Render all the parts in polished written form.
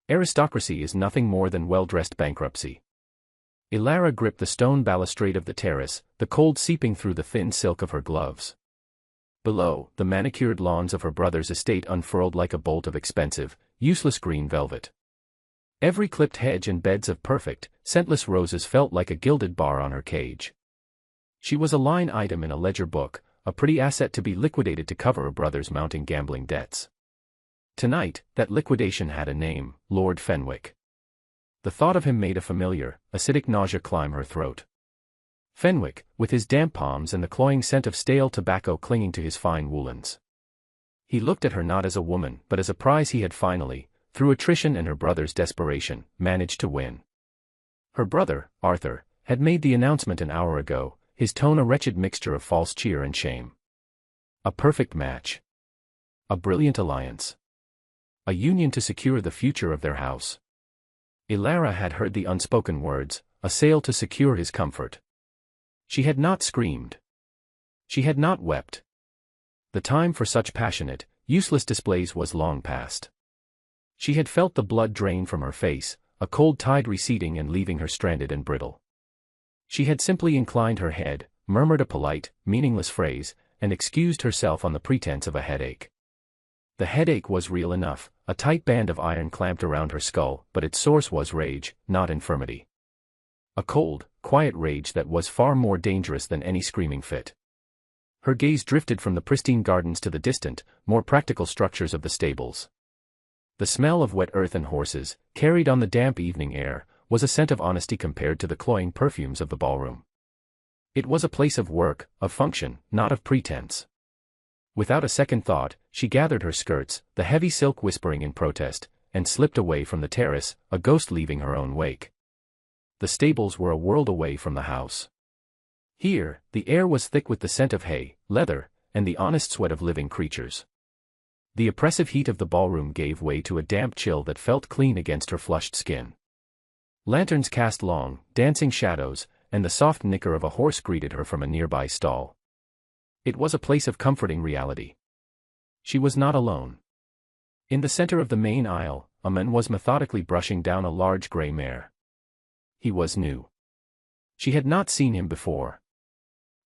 Aristocracy is nothing more than well-dressed bankruptcy. Ilara gripped the stone balustrade of the terrace, the cold seeping through the thin silk of her gloves. Below, the manicured lawns of her brother's estate unfurled like a bolt of expensive, useless green velvet. Every clipped hedge and beds of perfect, scentless roses felt like a gilded bar on her cage. She was a line item in a ledger book, a pretty asset to be liquidated to cover her brother's mounting gambling debts. Tonight, that liquidation had a name: Lord Fenwick. The thought of him made a familiar, acidic nausea climb her throat. Fenwick, with his damp palms and the cloying scent of stale tobacco clinging to his fine woolens. He looked at her not as a woman but as a prize he had finally, through attrition and her brother's desperation, managed to win. Her brother, Arthur, had made the announcement an hour ago, his tone a wretched mixture of false cheer and shame. A perfect match. A brilliant alliance. A union to secure the future of their house. Ilara had heard the unspoken words, a sale to secure his comfort. She had not screamed. She had not wept. The time for such passionate, useless displays was long past. She had felt the blood drain from her face, a cold tide receding and leaving her stranded and brittle. She had simply inclined her head, murmured a polite, meaningless phrase, and excused herself on the pretense of a headache. The headache was real enough, a tight band of iron clamped around her skull, but its source was rage, not infirmity. A cold, quiet rage that was far more dangerous than any screaming fit. Her gaze drifted from the pristine gardens to the distant, more practical structures of the stables. The smell of wet earth and horses, carried on the damp evening air, was a scent of honesty compared to the cloying perfumes of the ballroom. It was a place of work, of function, not of pretense. Without a second thought, she gathered her skirts, the heavy silk whispering in protest, and slipped away from the terrace, a ghost leaving her own wake. The stables were a world away from the house. Here, the air was thick with the scent of hay, leather, and the honest sweat of living creatures. The oppressive heat of the ballroom gave way to a damp chill that felt clean against her flushed skin. Lanterns cast long, dancing shadows, and the soft nicker of a horse greeted her from a nearby stall. It was a place of comforting reality. She was not alone. In the center of the main aisle, a man was methodically brushing down a large gray mare. He was new. She had not seen him before.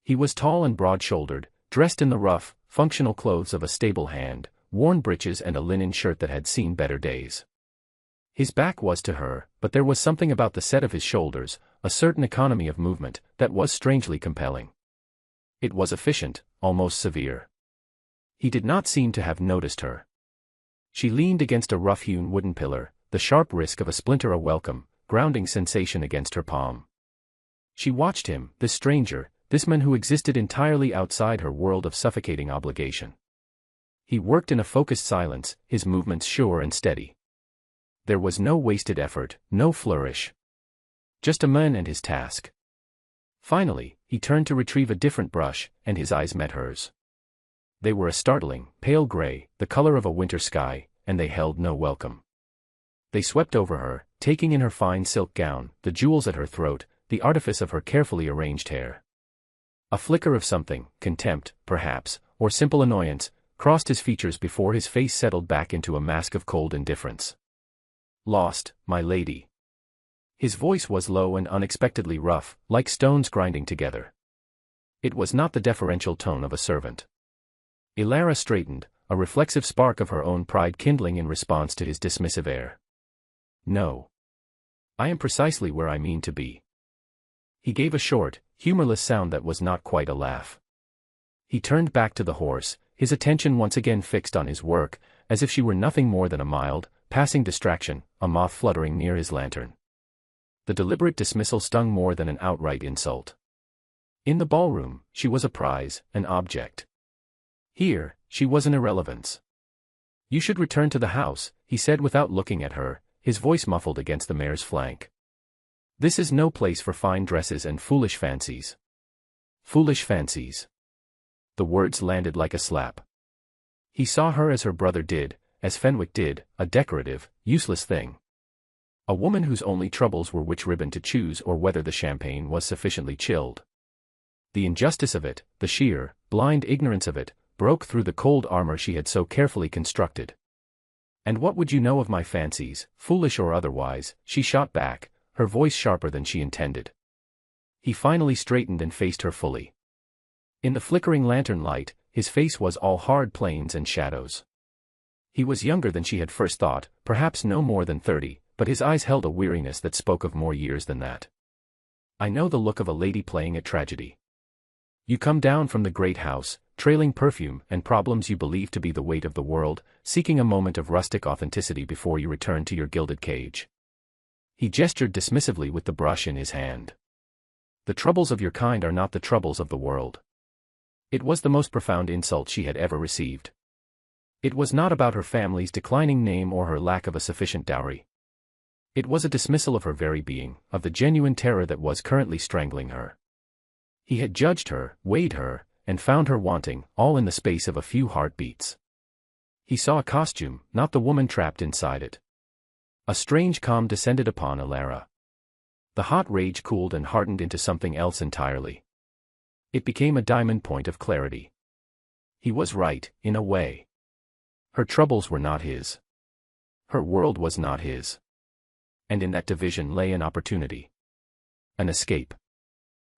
He was tall and broad-shouldered, dressed in the rough, functional clothes of a stable hand, worn breeches and a linen shirt that had seen better days. His back was to her, but there was something about the set of his shoulders, a certain economy of movement, that was strangely compelling. It was efficient, almost severe. He did not seem to have noticed her. She leaned against a rough-hewn wooden pillar, the sharp risk of a splinter a welcome, grounding sensation against her palm. She watched him, this stranger, this man who existed entirely outside her world of suffocating obligation. He worked in a focused silence, his movements sure and steady. There was no wasted effort, no flourish. Just a man and his task. Finally, he turned to retrieve a different brush, and his eyes met hers. They were a startling, pale gray, the color of a winter sky, and they held no welcome. They swept over her, taking in her fine silk gown, the jewels at her throat, the artifice of her carefully arranged hair. A flicker of something, contempt, perhaps, or simple annoyance, crossed his features before his face settled back into a mask of cold indifference. "Lost, my lady." His voice was low and unexpectedly rough, like stones grinding together. It was not the deferential tone of a servant. Ilara straightened, a reflexive spark of her own pride kindling in response to his dismissive air. "No. I am precisely where I mean to be." He gave a short, humorless sound that was not quite a laugh. He turned back to the horse, his attention once again fixed on his work, as if she were nothing more than a mild, passing distraction, a moth fluttering near his lantern. The deliberate dismissal stung more than an outright insult. In the ballroom, she was a prize, an object. Here, she was an irrelevance. "You should return to the house," he said without looking at her, his voice muffled against the mare's flank. "This is no place for fine dresses and foolish fancies." Foolish fancies. The words landed like a slap. He saw her as her brother did, as Fenwick did, a decorative, useless thing. A woman whose only troubles were which ribbon to choose or whether the champagne was sufficiently chilled. The injustice of it, the sheer, blind ignorance of it, broke through the cold armor she had so carefully constructed. And what would you know of my fancies, foolish or otherwise, she shot back, her voice sharper than she intended. He finally straightened and faced her fully. In the flickering lantern light, his face was all hard planes and shadows. He was younger than she had first thought, perhaps no more than 30, but his eyes held a weariness that spoke of more years than that. I know the look of a lady playing at tragedy. You come down from the great house, trailing perfume and problems you believe to be the weight of the world, seeking a moment of rustic authenticity before you return to your gilded cage. He gestured dismissively with the brush in his hand. The troubles of your kind are not the troubles of the world. It was the most profound insult she had ever received. It was not about her family's declining name or her lack of a sufficient dowry. It was a dismissal of her very being, of the genuine terror that was currently strangling her. He had judged her, weighed her, and found her wanting, all in the space of a few heartbeats. He saw a costume, not the woman trapped inside it. A strange calm descended upon Ilara. The hot rage cooled and hardened into something else entirely. It became a diamond point of clarity. He was right, in a way. Her troubles were not his. Her world was not his. And in that division lay an opportunity. An escape.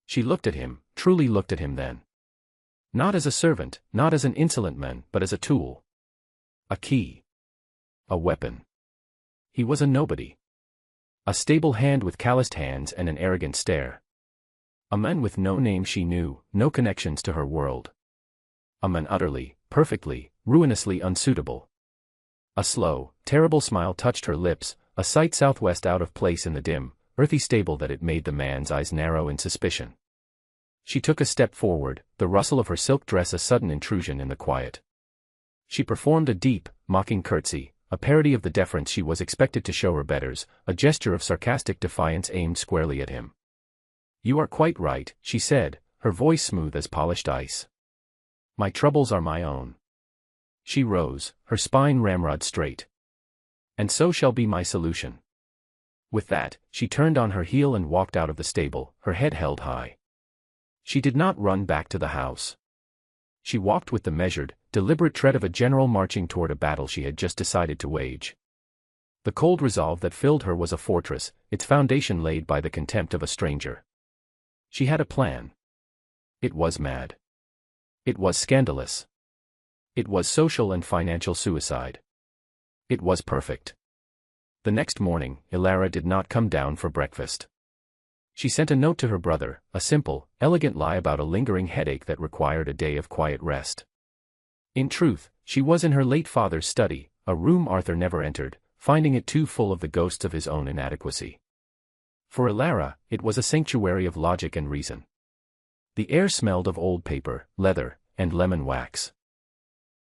She looked at him, truly looked at him then. Not as a servant, not as an insolent man, but as a tool. A key. A weapon. He was a nobody. A stable hand with calloused hands and an arrogant stare. A man with no name she knew, no connections to her world. A man utterly, perfectly, ruinously unsuitable. A slow, terrible smile touched her lips, a sight southwest out of place in the dim, earthy stable that it made the man's eyes narrow in suspicion. She took a step forward, the rustle of her silk dress a sudden intrusion in the quiet. She performed a deep, mocking curtsy, a parody of the deference she was expected to show her betters, a gesture of sarcastic defiance aimed squarely at him. You are quite right, she said, her voice smooth as polished ice. My troubles are my own. She rose, her spine ramrod straight. And so shall be my solution. With that, she turned on her heel and walked out of the stable, her head held high. She did not run back to the house. She walked with the measured, deliberate tread of a general marching toward a battle she had just decided to wage. The cold resolve that filled her was a fortress, its foundation laid by the contempt of a stranger. She had a plan. It was mad. It was scandalous. It was social and financial suicide. It was perfect. The next morning, Ilara did not come down for breakfast. She sent a note to her brother, a simple, elegant lie about a lingering headache that required a day of quiet rest. In truth, she was in her late father's study, a room Arthur never entered, finding it too full of the ghosts of his own inadequacy. For Ilara, it was a sanctuary of logic and reason. The air smelled of old paper, leather, and lemon wax.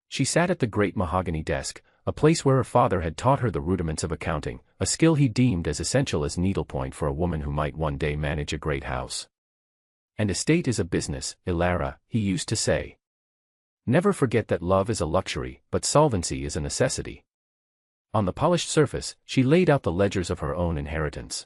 She sat at the great mahogany desk, a place where her father had taught her the rudiments of accounting, a skill he deemed as essential as needlepoint for a woman who might one day manage a great house. And estate is a business, Ilara, he used to say. Never forget that love is a luxury, but solvency is a necessity. On the polished surface, she laid out the ledgers of her own inheritance.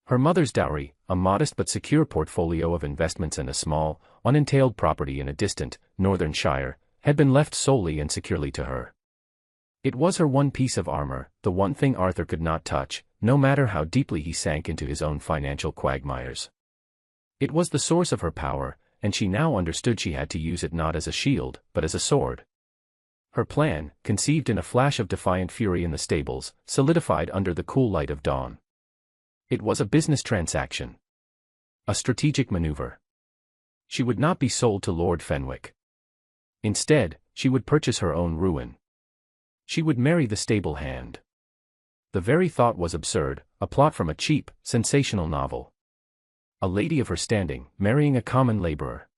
Her mother's dowry, a modest but secure portfolio of investments and a small, unentailed property in a distant, northern shire, had been left solely and securely to her. It was her one piece of armor, the one thing Arthur could not touch, no matter how deeply he sank into his own financial quagmires. It was the source of her power, and she now understood she had to use it not as a shield, but as a sword. Her plan, conceived in a flash of defiant fury in the stables, solidified under the cool light of dawn. It was a business transaction. A strategic maneuver. She would not be sold to Lord Fenwick. Instead, she would purchase her own ruin. She would marry the stable hand. The very thought was absurd, a plot from a cheap, sensational novel. A lady of her standing, marrying a common laborer.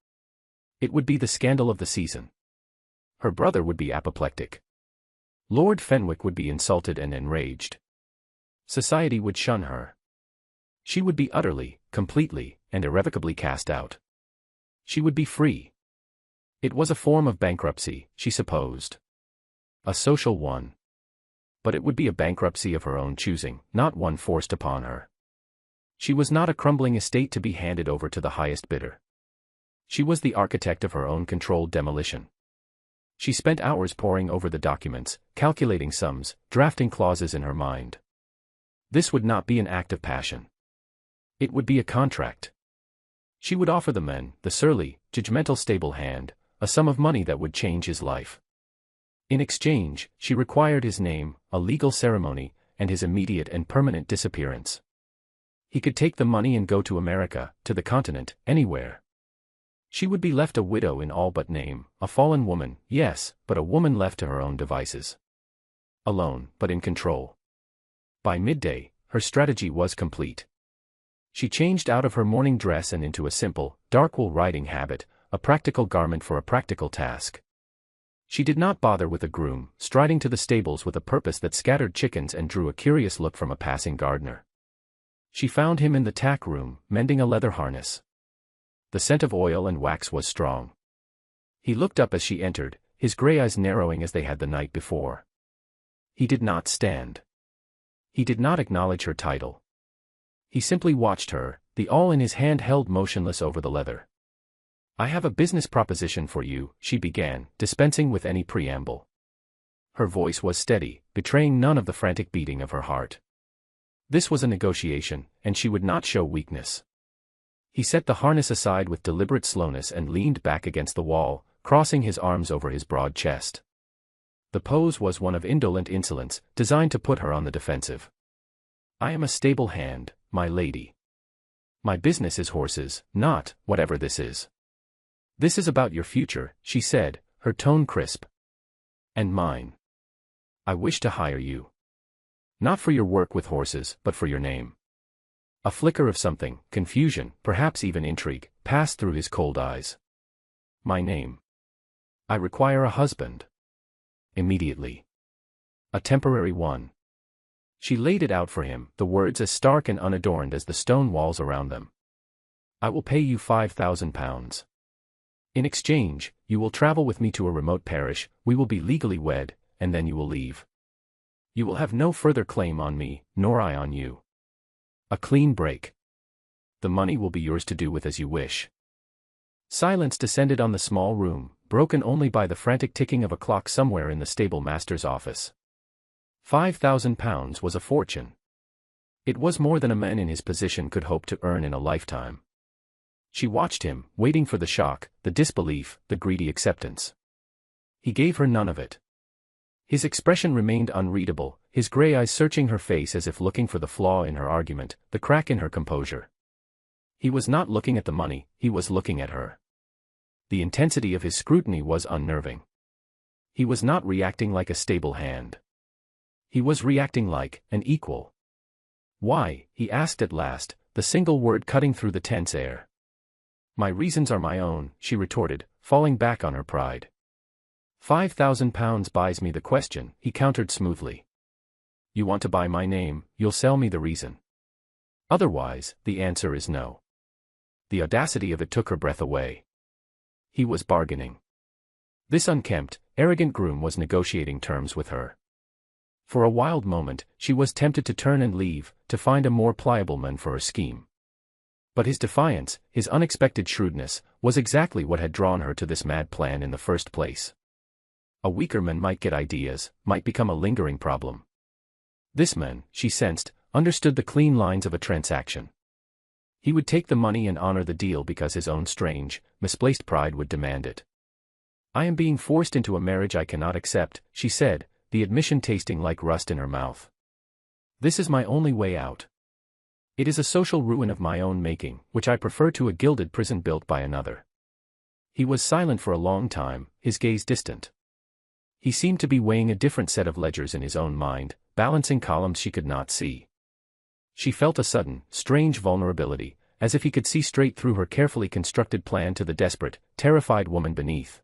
It would be the scandal of the season. Her brother would be apoplectic. Lord Fenwick would be insulted and enraged. Society would shun her. She would be utterly, completely, and irrevocably cast out. She would be free. It was a form of bankruptcy, she supposed. A social one. But it would be a bankruptcy of her own choosing, not one forced upon her. She was not a crumbling estate to be handed over to the highest bidder. She was the architect of her own controlled demolition. She spent hours poring over the documents, calculating sums, drafting clauses in her mind. This would not be an act of passion. It would be a contract. She would offer the man, the surly, judgmental stable hand, a sum of money that would change his life. In exchange, she required his name, a legal ceremony, and his immediate and permanent disappearance. He could take the money and go to America, to the continent, anywhere. She would be left a widow in all but name, a fallen woman, yes, but a woman left to her own devices. Alone, but in control. By midday, her strategy was complete. She changed out of her morning dress and into a simple, dark wool riding habit, a practical garment for a practical task. She did not bother with a groom, striding to the stables with a purpose that scattered chickens and drew a curious look from a passing gardener. She found him in the tack room, mending a leather harness. The scent of oil and wax was strong. He looked up as she entered, his gray eyes narrowing as they had the night before. He did not stand. He did not acknowledge her title. He simply watched her, the awl in his hand held motionless over the leather. "I have a business proposition for you," she began, dispensing with any preamble. Her voice was steady, betraying none of the frantic beating of her heart. This was a negotiation, and she would not show weakness. He set the harness aside with deliberate slowness and leaned back against the wall, crossing his arms over his broad chest. The pose was one of indolent insolence, designed to put her on the defensive. "I am a stable hand, my lady. My business is horses, not whatever this is. This is about your future," she said, her tone crisp. "And mine. I wish to hire you. Not for your work with horses, but for your name." A flicker of something, confusion, perhaps even intrigue, passed through his cold eyes. "My name. I require a husband. Immediately. A temporary one." She laid it out for him, the words as stark and unadorned as the stone walls around them. "I will pay you £5,000. In exchange, you will travel with me to a remote parish, we will be legally wed, and then you will leave. You will have no further claim on me, nor I on you. A clean break. The money will be yours to do with as you wish." Silence descended on the small room, broken only by the frantic ticking of a clock somewhere in the stable master's office. £5,000 was a fortune. It was more than a man in his position could hope to earn in a lifetime. She watched him, waiting for the shock, the disbelief, the greedy acceptance. He gave her none of it. His expression remained unreadable, his gray eyes searching her face as if looking for the flaw in her argument, the crack in her composure. He was not looking at the money, he was looking at her. The intensity of his scrutiny was unnerving. He was not reacting like a stable hand. He was reacting like an equal. "Why?" he asked at last, the single word cutting through the tense air. "My reasons are my own," she retorted, falling back on her pride. £5,000 buys me the question," he countered smoothly. "You want to buy my name, you'll sell me the reason. Otherwise, the answer is no." The audacity of it took her breath away. He was bargaining. This unkempt, arrogant groom was negotiating terms with her. For a wild moment, she was tempted to turn and leave, to find a more pliable man for her scheme. But his defiance, his unexpected shrewdness, was exactly what had drawn her to this mad plan in the first place. A weaker man might get ideas, might become a lingering problem. This man, she sensed, understood the clean lines of a transaction. He would take the money and honor the deal because his own strange, misplaced pride would demand it. "I am being forced into a marriage I cannot accept," she said, the admission tasting like rust in her mouth. "This is my only way out. It is a social ruin of my own making, which I prefer to a gilded prison built by another." He was silent for a long time, his gaze distant. He seemed to be weighing a different set of ledgers in his own mind, balancing columns she could not see. She felt a sudden, strange vulnerability, as if he could see straight through her carefully constructed plan to the desperate, terrified woman beneath.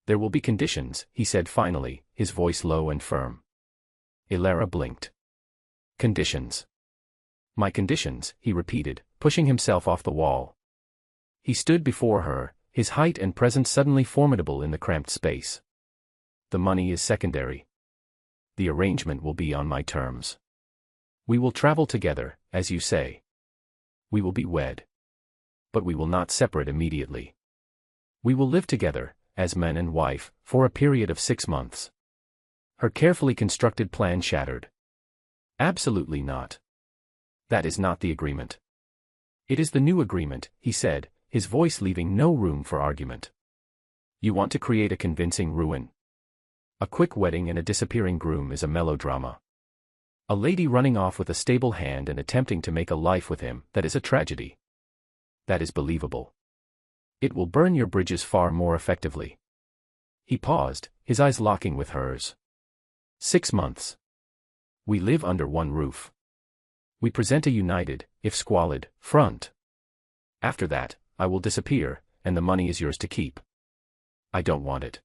"There will be conditions," he said finally, his voice low and firm. Ilara blinked. "Conditions?" "My conditions," he repeated, pushing himself off the wall. He stood before her, his height and presence suddenly formidable in the cramped space. "The money is secondary. The arrangement will be on my terms. We will travel together, as you say. We will be wed. But we will not separate immediately. We will live together, as man and wife, for a period of 6 months. Her carefully constructed plan shattered. Absolutely not. That is not the agreement. It is the new agreement, he said, his voice leaving no room for argument. You want to create a convincing ruin. A quick wedding and a disappearing groom is a melodrama. A lady running off with a stable hand and attempting to make a life with him, that is a tragedy. That is believable. It will burn your bridges far more effectively. He paused, his eyes locking with hers. 6 months. We live under one roof. We present a united, if squalid, front. After that, I will disappear, and the money is yours to keep. I don't want it.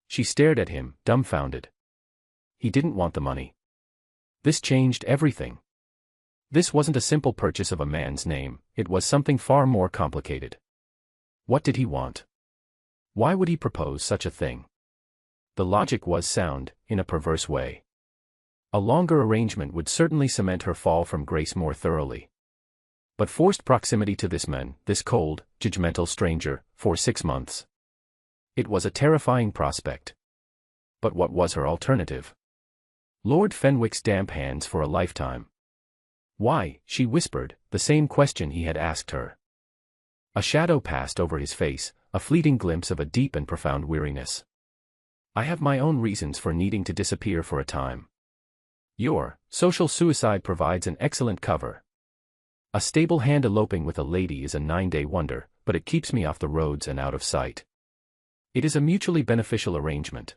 She stared at him, dumbfounded. He didn't want the money. This changed everything. This wasn't a simple purchase of a man's name, it was something far more complicated. What did he want? Why would he propose such a thing? The logic was sound, in a perverse way. A longer arrangement would certainly cement her fall from grace more thoroughly. But forced proximity to this man, this cold, judgmental stranger, for 6 months. It was a terrifying prospect. But what was her alternative? Lord Fenwick's damp hands for a lifetime. Why, she whispered, the same question he had asked her. A shadow passed over his face, a fleeting glimpse of a deep and profound weariness. I have my own reasons for needing to disappear for a time. Your social suicide provides an excellent cover. A stable hand eloping with a lady is a 9-day wonder, but it keeps me off the roads and out of sight. It is a mutually beneficial arrangement.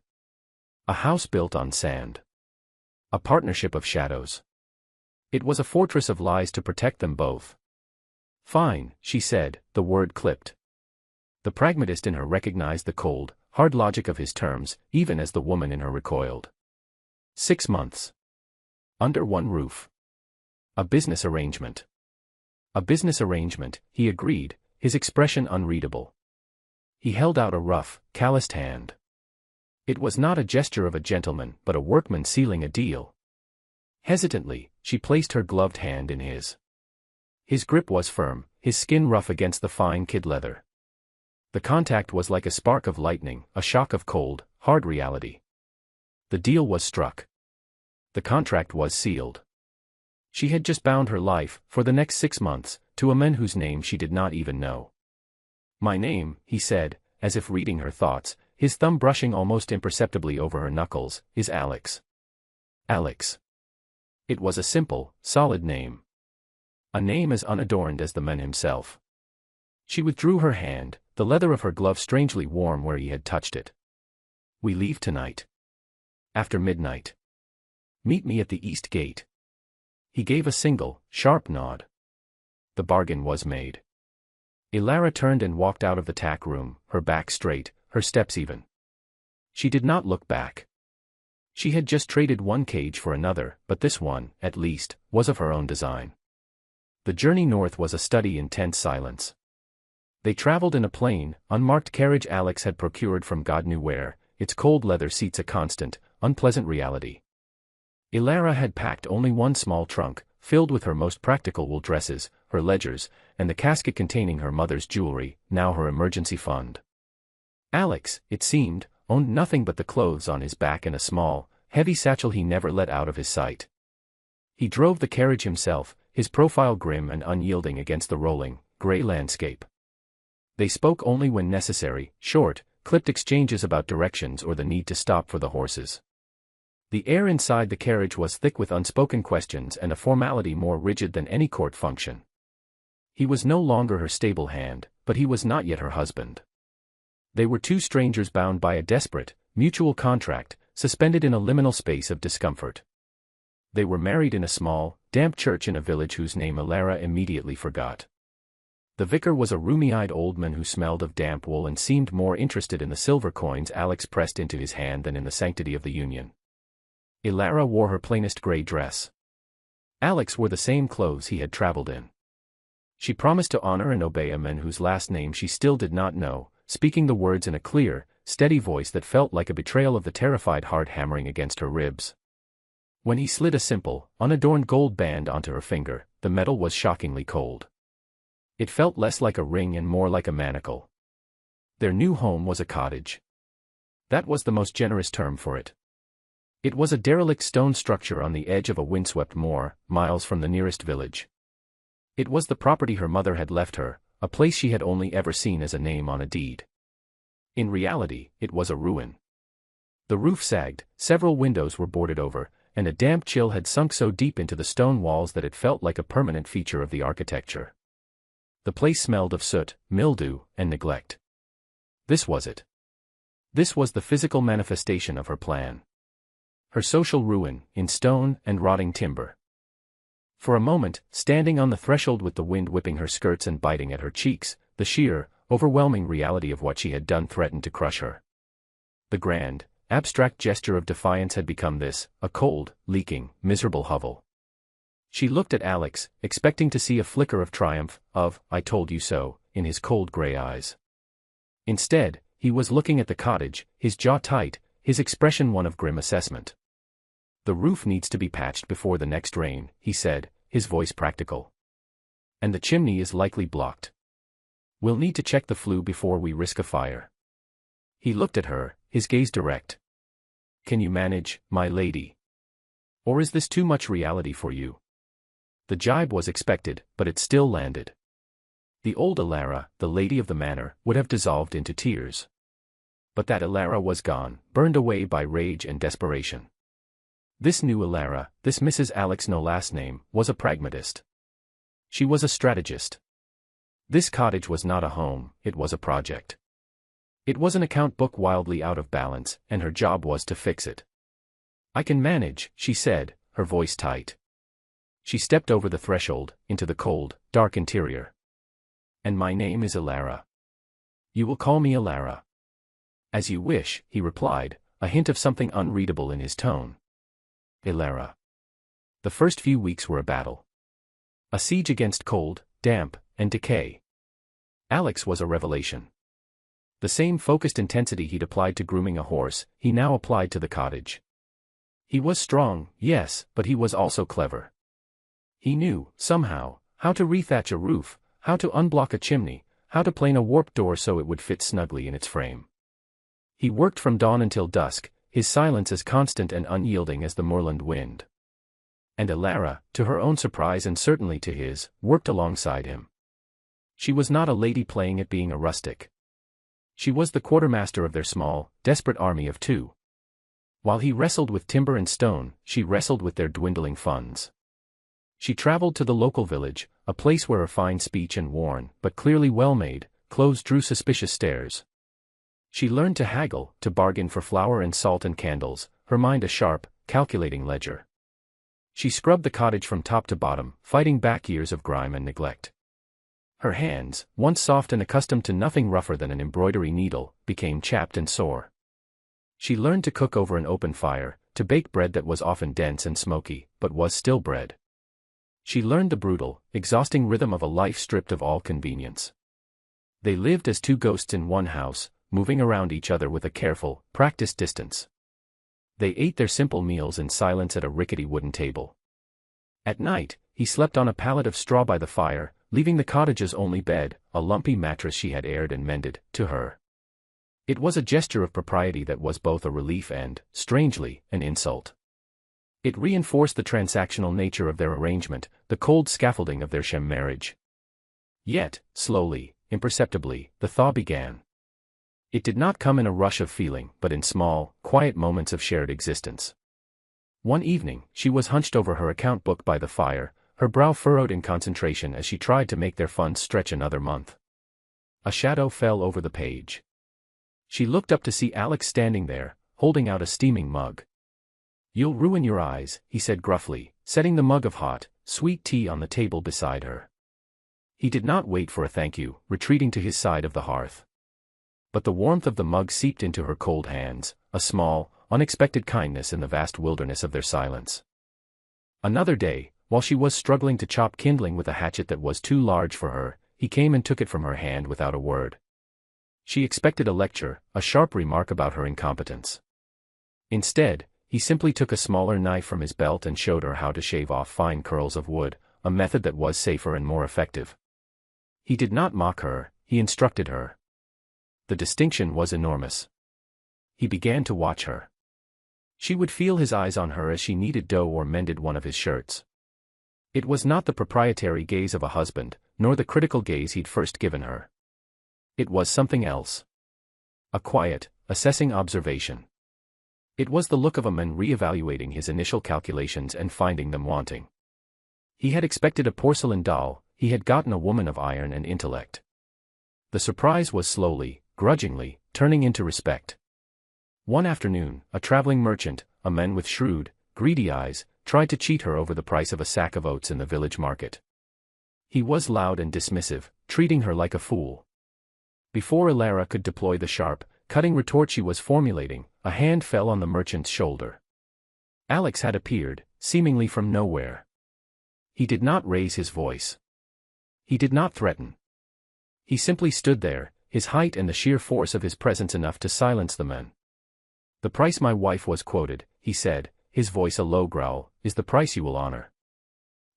A house built on sand. A partnership of shadows. It was a fortress of lies to protect them both. Fine, she said, the word clipped. The pragmatist in her recognized the cold, hard logic of his terms, even as the woman in her recoiled. 6 months. Under one roof. A business arrangement. A business arrangement, he agreed, his expression unreadable. He held out a rough, calloused hand. It was not a gesture of a gentleman, but a workman sealing a deal. Hesitantly, she placed her gloved hand in his. His grip was firm, his skin rough against the fine kid leather. The contact was like a spark of lightning, a shock of cold, hard reality. The deal was struck. The contract was sealed. She had just bound her life, for the next 6 months, to a man whose name she did not even know. My name, he said, as if reading her thoughts, his thumb brushing almost imperceptibly over her knuckles, is Alex. Alex. It was a simple, solid name. A name as unadorned as the man himself. She withdrew her hand, the leather of her glove strangely warm where he had touched it. We leave tonight. After midnight. Meet me at the east gate. He gave a single, sharp nod. The bargain was made. Ilara turned and walked out of the tack room, her back straight, her steps even. She did not look back. She had just traded one cage for another, but this one, at least, was of her own design. The journey north was a study in tense silence. They traveled in a plain, unmarked carriage Alex had procured from God knew where, its cold leather seats a constant, unpleasant reality. Ilara had packed only one small trunk, filled with her most practical wool dresses, her ledgers, and the casket containing her mother's jewelry, now her emergency fund. Alex, it seemed, owned nothing but the clothes on his back and a small, heavy satchel he never let out of his sight. He drove the carriage himself, his profile grim and unyielding against the rolling, gray landscape. They spoke only when necessary, short, clipped exchanges about directions or the need to stop for the horses. The air inside the carriage was thick with unspoken questions and a formality more rigid than any court function. He was no longer her stable hand, but he was not yet her husband. They were two strangers bound by a desperate, mutual contract, suspended in a liminal space of discomfort. They were married in a small, damp church in a village whose name Ilara immediately forgot. The vicar was a rheumy-eyed old man who smelled of damp wool and seemed more interested in the silver coins Alex pressed into his hand than in the sanctity of the union. Ilara wore her plainest gray dress. Alex wore the same clothes he had traveled in. She promised to honor and obey a man whose last name she still did not know, speaking the words in a clear, steady voice that felt like a betrayal of the terrified heart hammering against her ribs. When he slid a simple, unadorned gold band onto her finger, the metal was shockingly cold. It felt less like a ring and more like a manacle. Their new home was a cottage. That was the most generous term for it. It was a derelict stone structure on the edge of a windswept moor, miles from the nearest village. It was the property her mother had left her, a place she had only ever seen as a name on a deed. In reality, it was a ruin. The roof sagged, several windows were boarded over, and a damp chill had sunk so deep into the stone walls that it felt like a permanent feature of the architecture. The place smelled of soot, mildew, and neglect. This was it. This was the physical manifestation of her plan. Her social ruin, in stone and rotting timber. For a moment, standing on the threshold with the wind whipping her skirts and biting at her cheeks, the sheer, overwhelming reality of what she had done threatened to crush her. The grand, abstract gesture of defiance had become this, a cold, leaking, miserable hovel. She looked at Alex, expecting to see a flicker of triumph, of, "I told you so," in his cold gray eyes. Instead, he was looking at the cottage, his jaw tight, his expression one of grim assessment. "The roof needs to be patched before the next rain," he said, his voice practical. "And the chimney is likely blocked. We'll need to check the flue before we risk a fire." He looked at her, his gaze direct. "Can you manage, my lady? Or is this too much reality for you?" The jibe was expected, but it still landed. The old Elara, the lady of the manor, would have dissolved into tears. But that Elara was gone, burned away by rage and desperation. This new Elara, this Mrs. Alex no last name, was a pragmatist. She was a strategist. This cottage was not a home, it was a project. It was an account book wildly out of balance, and her job was to fix it. "I can manage," she said, her voice tight. She stepped over the threshold, into the cold, dark interior. "And my name is Elara. You will call me Elara." "As you wish," he replied, a hint of something unreadable in his tone. Elara. The first few weeks were a battle. A siege against cold, damp, and decay. Alex was a revelation. The same focused intensity he'd applied to grooming a horse, he now applied to the cottage. He was strong, yes, but he was also clever. He knew, somehow, how to rethatch a roof, how to unblock a chimney, how to plane a warped door so it would fit snugly in its frame. He worked from dawn until dusk, his silence as constant and unyielding as the moorland wind. And Elara, to her own surprise and certainly to his, worked alongside him. She was not a lady playing at being a rustic. She was the quartermaster of their small, desperate army of two. While he wrestled with timber and stone, she wrestled with their dwindling funds. She traveled to the local village, a place where a fine speech and worn, but clearly well-made, clothes drew suspicious stares. She learned to haggle, to bargain for flour and salt and candles, her mind a sharp, calculating ledger. She scrubbed the cottage from top to bottom, fighting back years of grime and neglect. Her hands, once soft and accustomed to nothing rougher than an embroidery needle, became chapped and sore. She learned to cook over an open fire, to bake bread that was often dense and smoky, but was still bread. She learned the brutal, exhausting rhythm of a life stripped of all convenience. They lived as two ghosts in one house, moving around each other with a careful, practiced distance. They ate their simple meals in silence at a rickety wooden table. At night, he slept on a pallet of straw by the fire, leaving the cottage's only bed, a lumpy mattress she had aired and mended, to her. It was a gesture of propriety that was both a relief and, strangely, an insult. It reinforced the transactional nature of their arrangement, the cold scaffolding of their sham marriage. Yet, slowly, imperceptibly, the thaw began. It did not come in a rush of feeling, but in small, quiet moments of shared existence. One evening, she was hunched over her account book by the fire, her brow furrowed in concentration as she tried to make their funds stretch another month. A shadow fell over the page. She looked up to see Alex standing there, holding out a steaming mug. "You'll ruin your eyes," he said gruffly, setting the mug of hot, sweet tea on the table beside her. He did not wait for a thank you, retreating to his side of the hearth. But the warmth of the mug seeped into her cold hands, a small, unexpected kindness in the vast wilderness of their silence. Another day, while she was struggling to chop kindling with a hatchet that was too large for her, he came and took it from her hand without a word. She expected a lecture, a sharp remark about her incompetence. Instead, he simply took a smaller knife from his belt and showed her how to shave off fine curls of wood, a method that was safer and more effective. He did not mock her, he instructed her. the distinction was enormous. He began to watch her. She would feel his eyes on her as she kneaded dough or mended one of his shirts. It was not the proprietary gaze of a husband, nor the critical gaze he'd first given her. It was something else. A quiet, assessing observation. It was the look of a man re-evaluating his initial calculations and finding them wanting. He had expected a porcelain doll, he had gotten a woman of iron and intellect. The surprise was slowly, grudgingly, turning into respect. One afternoon, a traveling merchant, a man with shrewd, greedy eyes, tried to cheat her over the price of a sack of oats in the village market. He was loud and dismissive, treating her like a fool. Before Ilara could deploy the sharp, cutting retort she was formulating, a hand fell on the merchant's shoulder. Alex had appeared, seemingly from nowhere. He did not raise his voice. He did not threaten. He simply stood there, his height and the sheer force of his presence enough to silence the men. "The price my wife was quoted," he said, his voice a low growl, "is the price you will honor."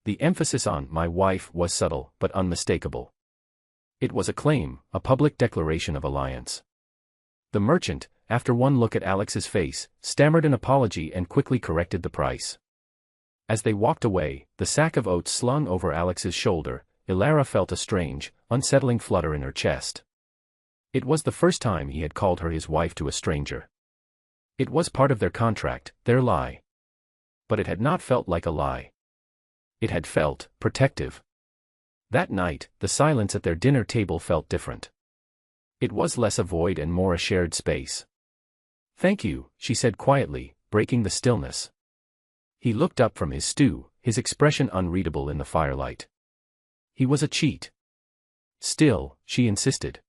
The emphasis on "my wife" was subtle but unmistakable. It was a claim, a public declaration of alliance. The merchant, after one look at Alex's face, stammered an apology and quickly corrected the price. As they walked away, the sack of oats slung over Alex's shoulder, Ilara felt a strange, unsettling flutter in her chest. It was the first time he had called her his wife to a stranger. It was part of their contract, their lie. But it had not felt like a lie. It had felt protective. That night, the silence at their dinner table felt different. It was less a void and more a shared space. "Thank you," she said quietly, breaking the stillness. He looked up from his stew, his expression unreadable in the firelight. He was a cheat. "Still," she insisted.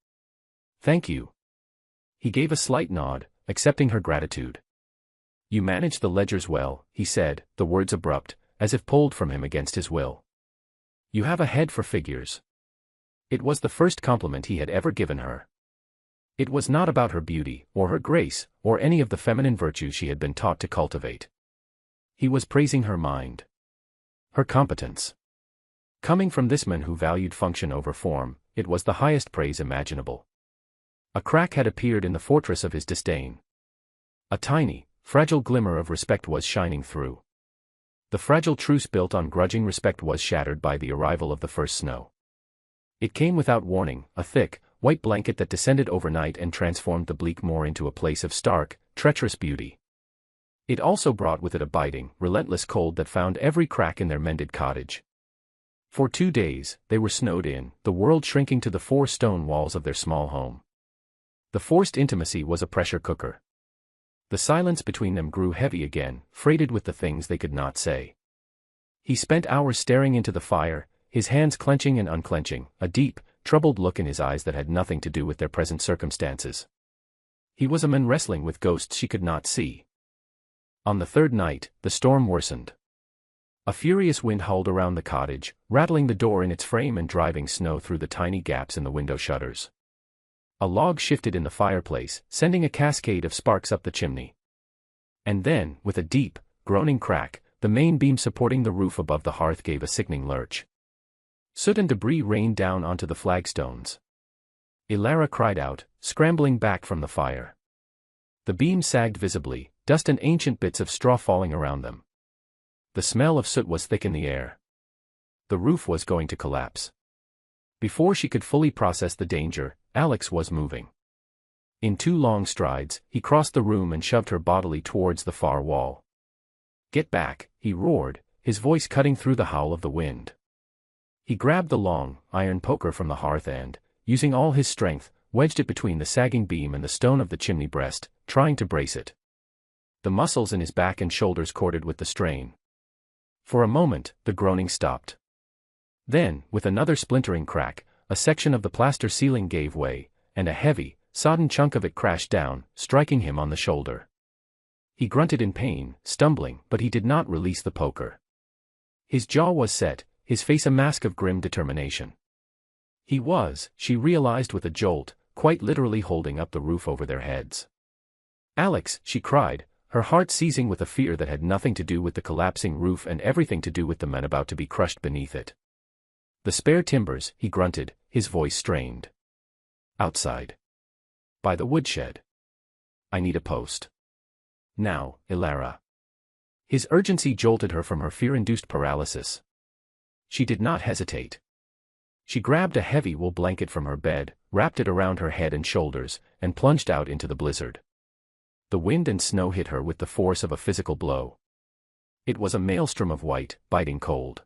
"Thank you." He gave a slight nod, accepting her gratitude. "You manage the ledgers well," he said, the words abrupt, as if pulled from him against his will. "You have a head for figures." It was the first compliment he had ever given her. It was not about her beauty, or her grace, or any of the feminine virtues she had been taught to cultivate. He was praising her mind. Her competence. Coming from this man who valued function over form, it was the highest praise imaginable. A crack had appeared in the fortress of his disdain. A tiny, fragile glimmer of respect was shining through. The fragile truce built on grudging respect was shattered by the arrival of the first snow. It came without warning, a thick, white blanket that descended overnight and transformed the bleak moor into a place of stark, treacherous beauty. It also brought with it a biting, relentless cold that found every crack in their mended cottage. For 2 days, they were snowed in, the world shrinking to the 4 stone walls of their small home. The forced intimacy was a pressure cooker. The silence between them grew heavy again, freighted with the things they could not say. He spent hours staring into the fire, his hands clenching and unclenching, a deep, troubled look in his eyes that had nothing to do with their present circumstances. He was a man wrestling with ghosts she could not see. On the 3rd night, the storm worsened. A furious wind howled around the cottage, rattling the door in its frame and driving snow through the tiny gaps in the window shutters. A log shifted in the fireplace, sending a cascade of sparks up the chimney. And then, with a deep, groaning crack, the main beam supporting the roof above the hearth gave a sickening lurch. Soot and debris rained down onto the flagstones. Ilara cried out, scrambling back from the fire. The beam sagged visibly, dust and ancient bits of straw falling around them. The smell of soot was thick in the air. The roof was going to collapse. Before she could fully process the danger, Alex was moving. In 2 long strides, he crossed the room and shoved her bodily towards the far wall. "Get back," he roared, his voice cutting through the howl of the wind. He grabbed the long, iron poker from the hearth and, using all his strength, wedged it between the sagging beam and the stone of the chimney breast, trying to brace it. The muscles in his back and shoulders corded with the strain. For a moment, the groaning stopped. Then, with another splintering crack, a section of the plaster ceiling gave way, and a heavy, sodden chunk of it crashed down, striking him on the shoulder. He grunted in pain, stumbling, but he did not release the poker. His jaw was set, his face a mask of grim determination. He was, she realized with a jolt, quite literally holding up the roof over their heads. "Alex," she cried, her heart seizing with a fear that had nothing to do with the collapsing roof and everything to do with the men about to be crushed beneath it. "The spare timbers," he grunted, his voice strained. "Outside." by the woodshed. I need a post. Now, Ilara. His urgency jolted her from her fear-induced paralysis. She did not hesitate. She grabbed a heavy wool blanket from her bed, wrapped it around her head and shoulders, and plunged out into the blizzard. The wind and snow hit her with the force of a physical blow. It was a maelstrom of white, biting cold.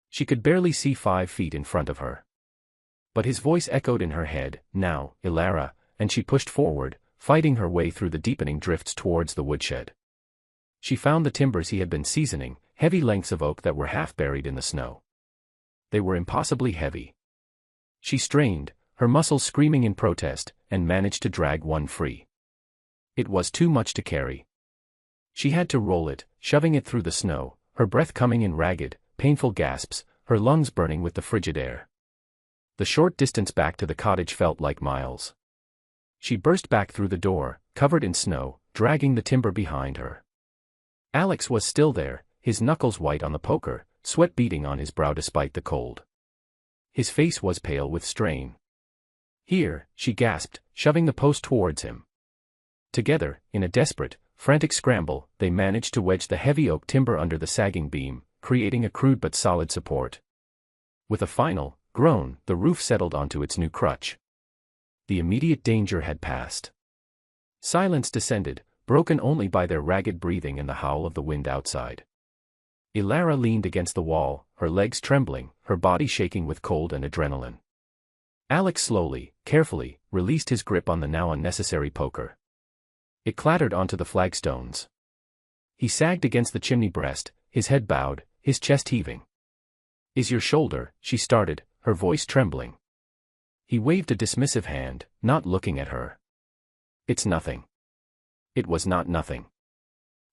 She could barely see 5 feet in front of her. But his voice echoed in her head, "Now, Ilara," and she pushed forward, fighting her way through the deepening drifts towards the woodshed. She found the timbers he had been seasoning, heavy lengths of oak that were half buried in the snow. They were impossibly heavy. She strained, her muscles screaming in protest, and managed to drag one free. It was too much to carry. She had to roll it, shoving it through the snow, her breath coming in ragged, painful gasps, her lungs burning with the frigid air. The short distance back to the cottage felt like miles. She burst back through the door, covered in snow, dragging the timber behind her. Alex was still there, his knuckles white on the poker, sweat beading on his brow despite the cold. His face was pale with strain. "Here," she gasped, shoving the post towards him. Together, in a desperate, frantic scramble, they managed to wedge the heavy oak timber under the sagging beam, creating a crude but solid support. With a final groan, the roof settled onto its new crutch. The immediate danger had passed. Silence descended, broken only by their ragged breathing and the howl of the wind outside. Ilara leaned against the wall, her legs trembling, her body shaking with cold and adrenaline. Alex slowly, carefully, released his grip on the now unnecessary poker. It clattered onto the flagstones. He sagged against the chimney breast, his head bowed, his chest heaving. "Is your shoulder?" she started, her voice trembling. He waved a dismissive hand, not looking at her. "It's nothing." It was not nothing.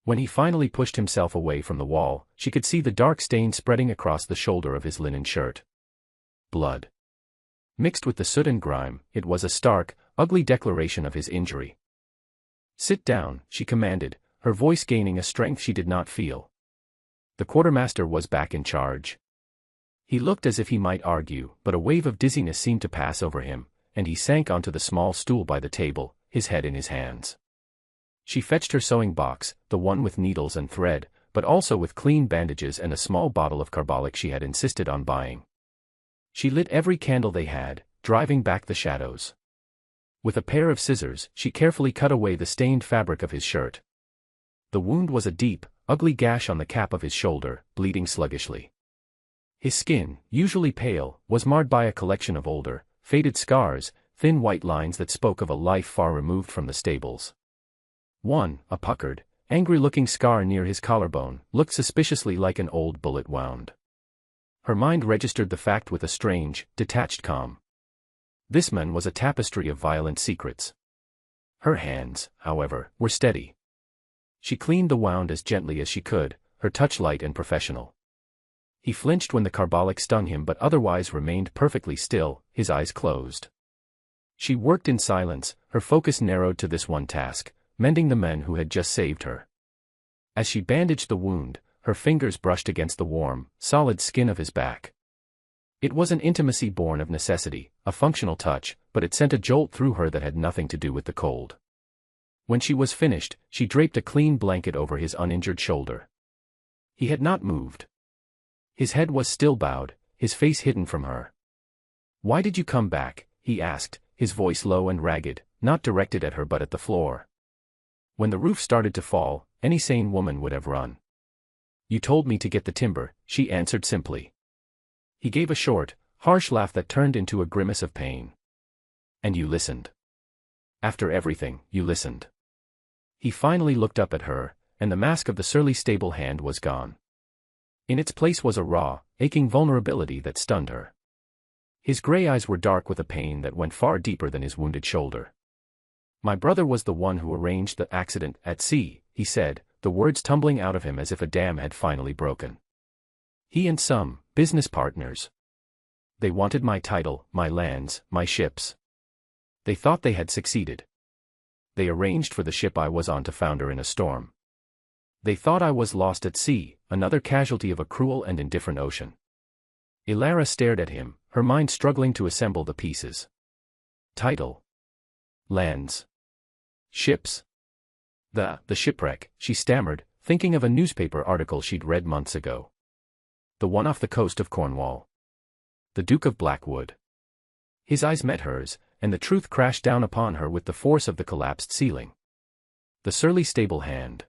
When he finally pushed himself away from the wall, she could see the dark stain spreading across the shoulder of his linen shirt. Blood. Mixed with the soot and grime, it was a stark, ugly declaration of his injury. "Sit down," she commanded, her voice gaining a strength she did not feel. The quartermaster was back in charge. He looked as if he might argue, but a wave of dizziness seemed to pass over him, and he sank onto the small stool by the table, his head in his hands. She fetched her sewing box, the one with needles and thread, but also with clean bandages and a small bottle of carbolic she had insisted on buying. She lit every candle they had, driving back the shadows. With a pair of scissors, she carefully cut away the stained fabric of his shirt. The wound was a deep, ugly gash on the cap of his shoulder, bleeding sluggishly. His skin, usually pale, was marred by a collection of older, faded scars, thin white lines that spoke of a life far removed from the stables. One, a puckered, angry-looking scar near his collarbone, looked suspiciously like an old bullet wound. Her mind registered the fact with a strange, detached calm. This man was a tapestry of violent secrets. Her hands, however, were steady. She cleaned the wound as gently as she could, her touch light and professional. He flinched when the carbolic stung him but otherwise remained perfectly still, his eyes closed. She worked in silence, her focus narrowed to this one task, mending the men who had just saved her. As she bandaged the wound, her fingers brushed against the warm, solid skin of his back. It was an intimacy born of necessity, a functional touch, but it sent a jolt through her that had nothing to do with the cold. When she was finished, she draped a clean blanket over his uninjured shoulder. He had not moved. His head was still bowed, his face hidden from her. "Why did you come back?" he asked, his voice low and ragged, not directed at her but at the floor. "When the roof started to fall, any sane woman would have run." "You told me to get the timber," she answered simply. He gave a short, harsh laugh that turned into a grimace of pain. "And you listened. After everything, you listened." He finally looked up at her, and the mask of the surly stable hand was gone. In its place was a raw, aching vulnerability that stunned her. His gray eyes were dark with a pain that went far deeper than his wounded shoulder. "My brother was the one who arranged the accident at sea," he said, the words tumbling out of him as if a dam had finally broken. "He and some business partners. They wanted my title, my lands, my ships. They thought they had succeeded. They arranged for the ship I was on to founder in a storm. They thought I was lost at sea, another casualty of a cruel and indifferent ocean." Ilara stared at him, her mind struggling to assemble the pieces. Title. Lands. Ships. The shipwreck, she stammered, thinking of a newspaper article she'd read months ago. The one off the coast of Cornwall. The Duke of Blackwood. His eyes met hers, and the truth crashed down upon her with the force of the collapsed ceiling. The surly stable hand.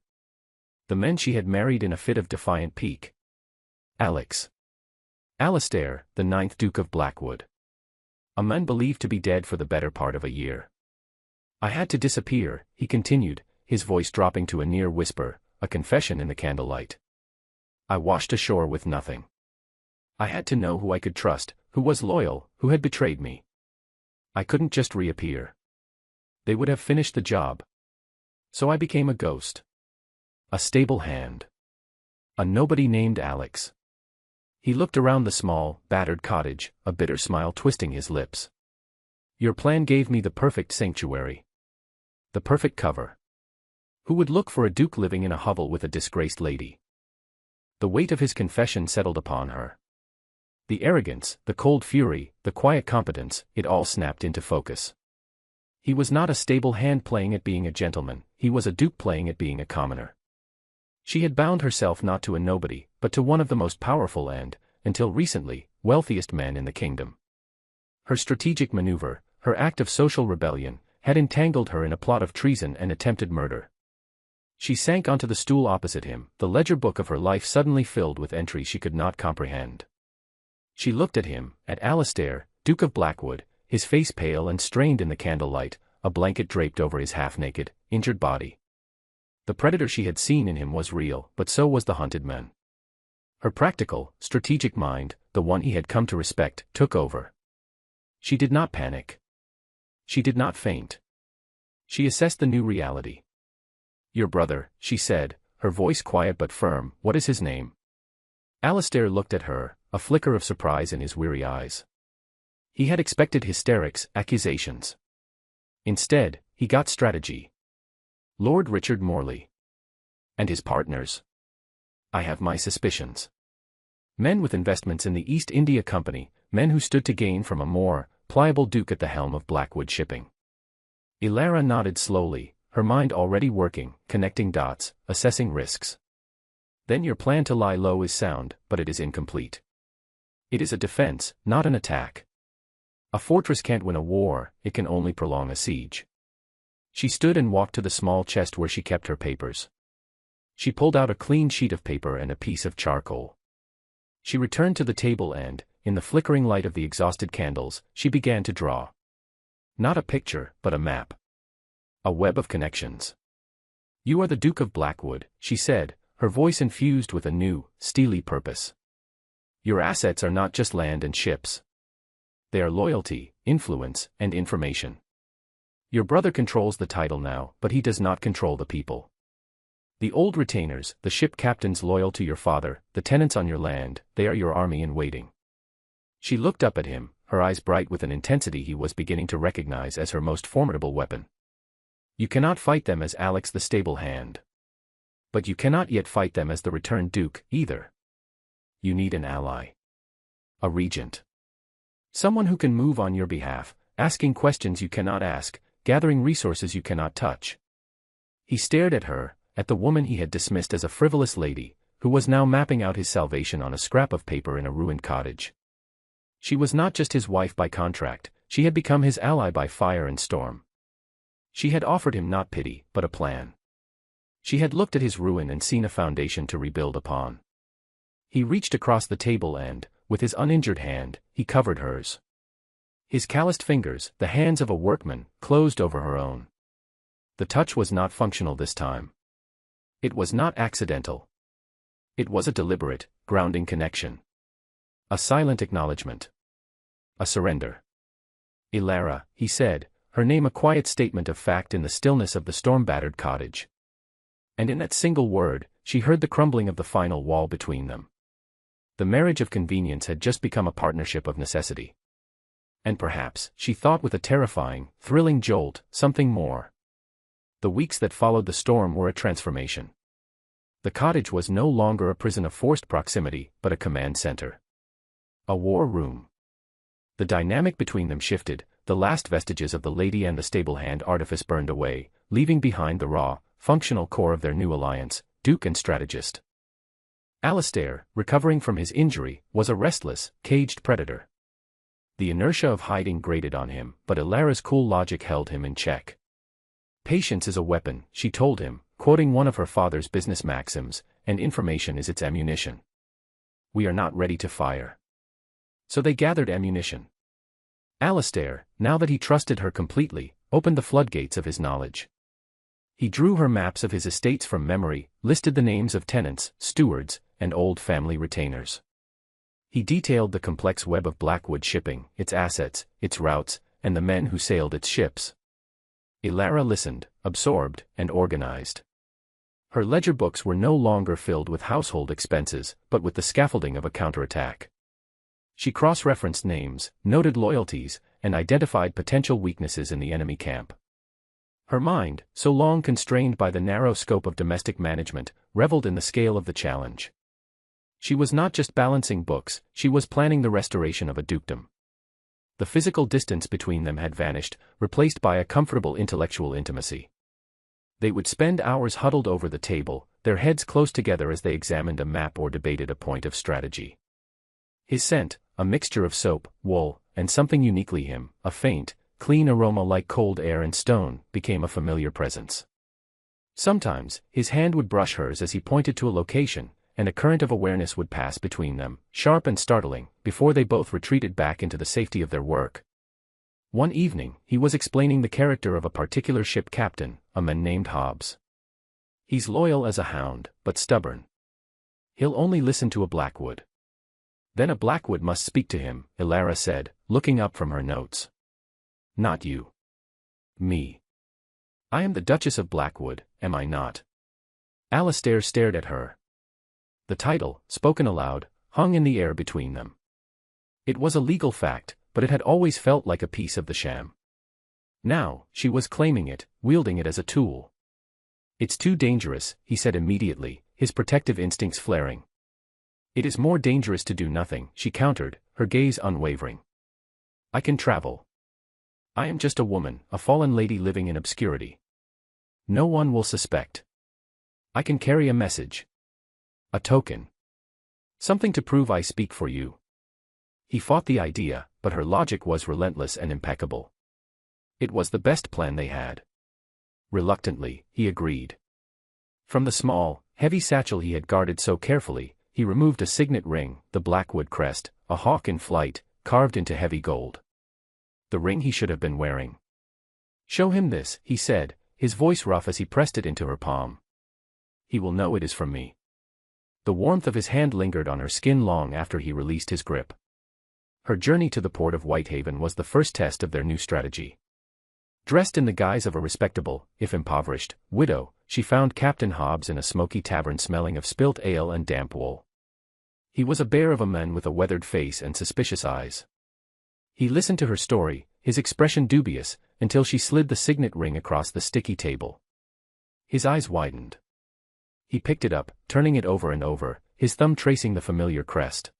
The men she had married in a fit of defiant pique. Alex. Alastair, the 9th Duke of Blackwood. A man believed to be dead for the better part of a year. I had to disappear, he continued, his voice dropping to a near whisper, a confession in the candlelight. I washed ashore with nothing. I had to know who I could trust, who was loyal, who had betrayed me. I couldn't just reappear. They would have finished the job. So I became a ghost. A stable hand. A nobody named Alex. He looked around the small, battered cottage, a bitter smile twisting his lips. Your plan gave me the perfect sanctuary. The perfect cover. Who would look for a duke living in a hovel with a disgraced lady? The weight of his confession settled upon her. The arrogance, the cold fury, the quiet competence, it all snapped into focus. He was not a stable hand playing at being a gentleman, he was a duke playing at being a commoner. She had bound herself not to a nobody, but to one of the most powerful and, until recently, wealthiest men in the kingdom. Her strategic maneuver, her act of social rebellion, had entangled her in a plot of treason and attempted murder. She sank onto the stool opposite him, the ledger book of her life suddenly filled with entries she could not comprehend. She looked at him, at Alastair, Duke of Blackwood, his face pale and strained in the candlelight, a blanket draped over his half-naked, injured body. The predator she had seen in him was real, but so was the hunted man. Her practical, strategic mind, the one he had come to respect, took over. She did not panic. She did not faint. She assessed the new reality. Your brother, she said, her voice quiet but firm, what is his name? Alastair looked at her, a flicker of surprise in his weary eyes. He had expected hysterics, accusations. Instead, he got strategy. Lord Richard Morley. And his partners? I have my suspicions. Men with investments in the East India Company, men who stood to gain from a more pliable duke at the helm of Blackwood shipping. Ilara nodded slowly, her mind already working, connecting dots, assessing risks. Then your plan to lie low is sound, but it is incomplete. It is a defense, not an attack. A fortress can't win a war, it can only prolong a siege. She stood and walked to the small chest where she kept her papers. She pulled out a clean sheet of paper and a piece of charcoal. She returned to the table and, in the flickering light of the exhausted candles, she began to draw. Not a picture, but a map. A web of connections. You are the Duke of Blackwood, she said, her voice infused with a new, steely purpose. Your assets are not just land and ships. They are loyalty, influence, and information. Your brother controls the title now, but he does not control the people. The old retainers, the ship captains loyal to your father, the tenants on your land, they are your army in waiting. She looked up at him, her eyes bright with an intensity he was beginning to recognize as her most formidable weapon. You cannot fight them as Alex the stable hand. But you cannot yet fight them as the returned duke, either. You need an ally. A regent. Someone who can move on your behalf, asking questions you cannot ask, gathering resources you cannot touch. He stared at her, at the woman he had dismissed as a frivolous lady, who was now mapping out his salvation on a scrap of paper in a ruined cottage. She was not just his wife by contract, she had become his ally by fire and storm. She had offered him not pity, but a plan. She had looked at his ruin and seen a foundation to rebuild upon. He reached across the table and, with his uninjured hand, he covered hers. His calloused fingers, the hands of a workman, closed over her own. The touch was not functional this time. It was not accidental. It was a deliberate, grounding connection. A silent acknowledgement. A surrender. Ilara, he said, her name a quiet statement of fact in the stillness of the storm-battered cottage. And in that single word, she heard the crumbling of the final wall between them. The marriage of convenience had just become a partnership of necessity. And perhaps, she thought with a terrifying, thrilling jolt, something more. The weeks that followed the storm were a transformation. The cottage was no longer a prison of forced proximity, but a command center. A war room. The dynamic between them shifted, the last vestiges of the lady and the stable hand artifice burned away, leaving behind the raw, functional core of their new alliance, Duke and strategist. Alistair, recovering from his injury, was a restless, caged predator. The inertia of hiding grated on him, but Ilara's cool logic held him in check. Patience is a weapon, she told him, quoting one of her father's business maxims, and information is its ammunition. We are not ready to fire. So they gathered ammunition. Alistair, now that he trusted her completely, opened the floodgates of his knowledge. He drew her maps of his estates from memory, listed the names of tenants, stewards, and old family retainers. He detailed the complex web of Blackwood shipping, its assets, its routes, and the men who sailed its ships. Ilara listened, absorbed, and organized. Her ledger books were no longer filled with household expenses, but with the scaffolding of a counterattack. She cross-referenced names, noted loyalties, and identified potential weaknesses in the enemy camp. Her mind, so long constrained by the narrow scope of domestic management, reveled in the scale of the challenge. She was not just balancing books, she was planning the restoration of a dukedom. The physical distance between them had vanished, replaced by a comfortable intellectual intimacy. They would spend hours huddled over the table, their heads close together as they examined a map or debated a point of strategy. His scent, a mixture of soap, wool, and something uniquely him, a faint, clean aroma like cold air and stone, became a familiar presence. Sometimes, his hand would brush hers as he pointed to a location, and a current of awareness would pass between them, sharp and startling, before they both retreated back into the safety of their work. One evening, he was explaining the character of a particular ship captain, a man named Hobbs. He's loyal as a hound, but stubborn. He'll only listen to a Blackwood. Then a Blackwood must speak to him, Ilara said, looking up from her notes. Not you. Me. I am the Duchess of Blackwood, am I not? Alistair stared at her. The title, spoken aloud, hung in the air between them. It was a legal fact, but it had always felt like a piece of the sham. Now, she was claiming it, wielding it as a tool. It's too dangerous, he said immediately, his protective instincts flaring. It is more dangerous to do nothing, she countered, her gaze unwavering. I can travel. I am just a woman, a fallen lady living in obscurity. No one will suspect. I can carry a message. A token. Something to prove I speak for you. He fought the idea, but her logic was relentless and impeccable. It was the best plan they had. Reluctantly, he agreed. From the small, heavy satchel he had guarded so carefully, he removed a signet ring, the Blackwood crest, a hawk in flight, carved into heavy gold. The ring he should have been wearing. Show him this, he said, his voice rough as he pressed it into her palm. He will know it is from me. The warmth of his hand lingered on her skin long after he released his grip. Her journey to the port of Whitehaven was the first test of their new strategy. Dressed in the guise of a respectable, if impoverished, widow, she found Captain Hobbs in a smoky tavern smelling of spilt ale and damp wool. He was a bear of a man with a weathered face and suspicious eyes. He listened to her story, his expression dubious, until she slid the signet ring across the sticky table. His eyes widened. He picked it up, turning it over and over, his thumb tracing the familiar crest.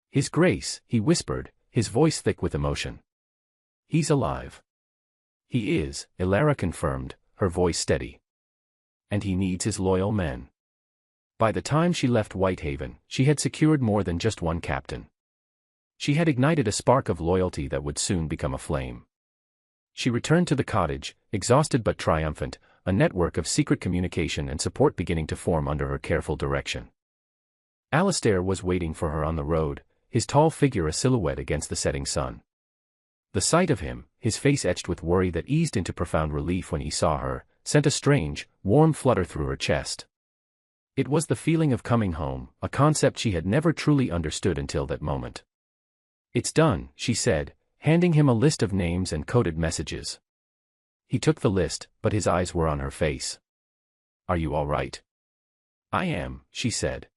His Grace, he whispered, his voice thick with emotion. He's alive. He is, Ilara confirmed, her voice steady. And he needs his loyal men. By the time she left Whitehaven, she had secured more than just one captain. She had ignited a spark of loyalty that would soon become a flame. She returned to the cottage, exhausted but triumphant, a network of secret communication and support beginning to form under her careful direction. Alistair was waiting for her on the road, his tall figure a silhouette against the setting sun. The sight of him, his face etched with worry that eased into profound relief when he saw her, sent a strange, warm flutter through her chest. It was the feeling of coming home, a concept she had never truly understood until that moment. It's done, she said, handing him a list of names and coded messages. He took the list, but his eyes were on her face. Are you all right? I am, she said.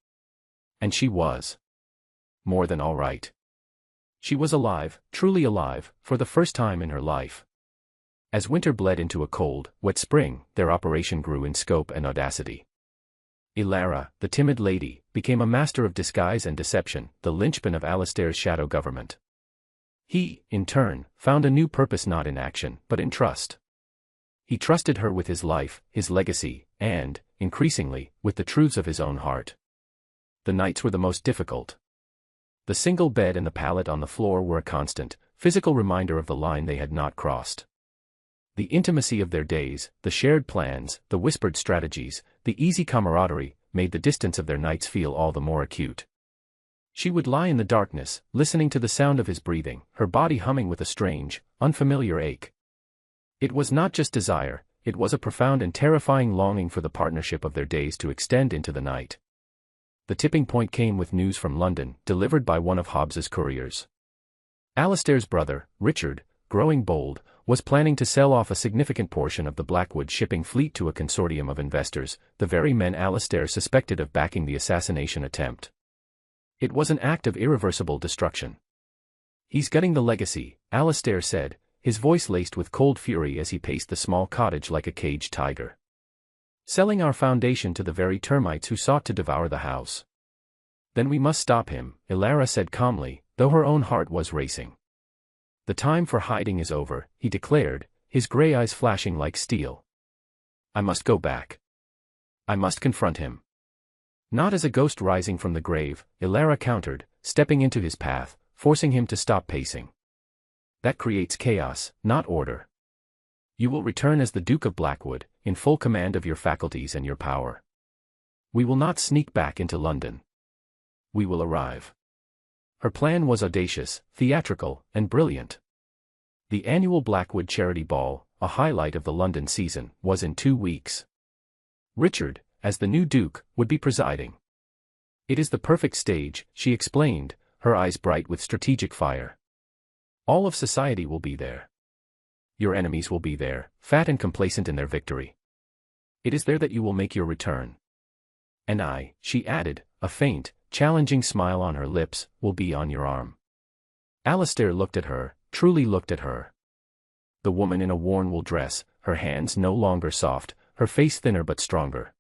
And she was. More than all right. She was alive, truly alive, for the first time in her life. As winter bled into a cold, wet spring, their operation grew in scope and audacity. Ilara, the timid lady, became a master of disguise and deception, the linchpin of Alistair's shadow government. He, in turn, found a new purpose not in action, but in trust. He trusted her with his life, his legacy, and, increasingly, with the truths of his own heart. The nights were the most difficult. The single bed and the pallet on the floor were a constant, physical reminder of the line they had not crossed. The intimacy of their days, the shared plans, the whispered strategies, the easy camaraderie, made the distance of their nights feel all the more acute. She would lie in the darkness, listening to the sound of his breathing, her body humming with a strange, unfamiliar ache. It was not just desire, it was a profound and terrifying longing for the partnership of their days to extend into the night. The tipping point came with news from London, delivered by one of Hobbs's couriers. Alastair's brother, Richard, growing bold, was planning to sell off a significant portion of the Blackwood shipping fleet to a consortium of investors, the very men Alastair suspected of backing the assassination attempt. It was an act of irreversible destruction. "He's gutting the legacy," Alastair said, his voice laced with cold fury as he paced the small cottage like a caged tiger. "Selling our foundation to the very termites who sought to devour the house." "Then we must stop him," Ilara said calmly, though her own heart was racing. "The time for hiding is over," he declared, his gray eyes flashing like steel. "I must go back. I must confront him." "Not as a ghost rising from the grave," Ilara countered, stepping into his path, forcing him to stop pacing. "That creates chaos, not order. You will return as the Duke of Blackwood, in full command of your faculties and your power. We will not sneak back into London. We will arrive." Her plan was audacious, theatrical, and brilliant. The annual Blackwood Charity Ball, a highlight of the London season, was in 2 weeks. Richard, as the new Duke, would be presiding. "It is the perfect stage," she explained, her eyes bright with strategic fire. "All of society will be there. Your enemies will be there, fat and complacent in their victory. It is there that you will make your return. And I," she added, a faint, challenging smile on her lips, "will be on your arm." Alastair looked at her, truly looked at her. The woman in a worn wool dress, her hands no longer soft, her face thinner but stronger.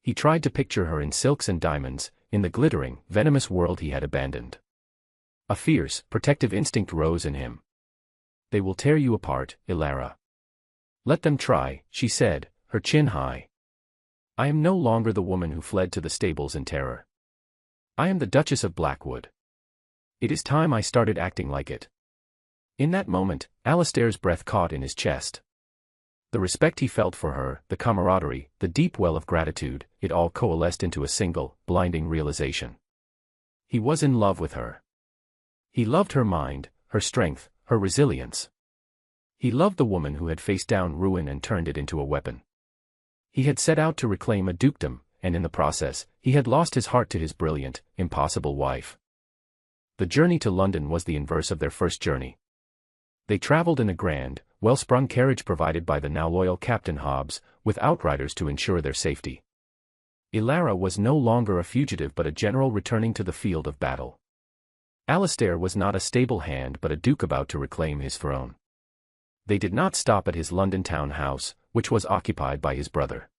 He tried to picture her in silks and diamonds, in the glittering, venomous world he had abandoned. A fierce, protective instinct rose in him. "They will tear you apart, Ilara." "Let them try," she said, her chin high. "I am no longer the woman who fled to the stables in terror. I am the Duchess of Blackwood. It is time I started acting like it." In that moment, Alastair's breath caught in his chest. The respect he felt for her, the camaraderie, the deep well of gratitude, it all coalesced into a single, blinding realization. He was in love with her. He loved her mind, her strength, her resilience. He loved the woman who had faced down ruin and turned it into a weapon. He had set out to reclaim a dukedom, and in the process, he had lost his heart to his brilliant, impossible wife. The journey to London was the inverse of their first journey. They traveled in a grand, well-sprung carriage provided by the now loyal Captain Hobbs, with outriders to ensure their safety. Ilara was no longer a fugitive but a general returning to the field of battle. Alastair was not a stable hand but a duke about to reclaim his throne. They did not stop at his London town house, which was occupied by his brother.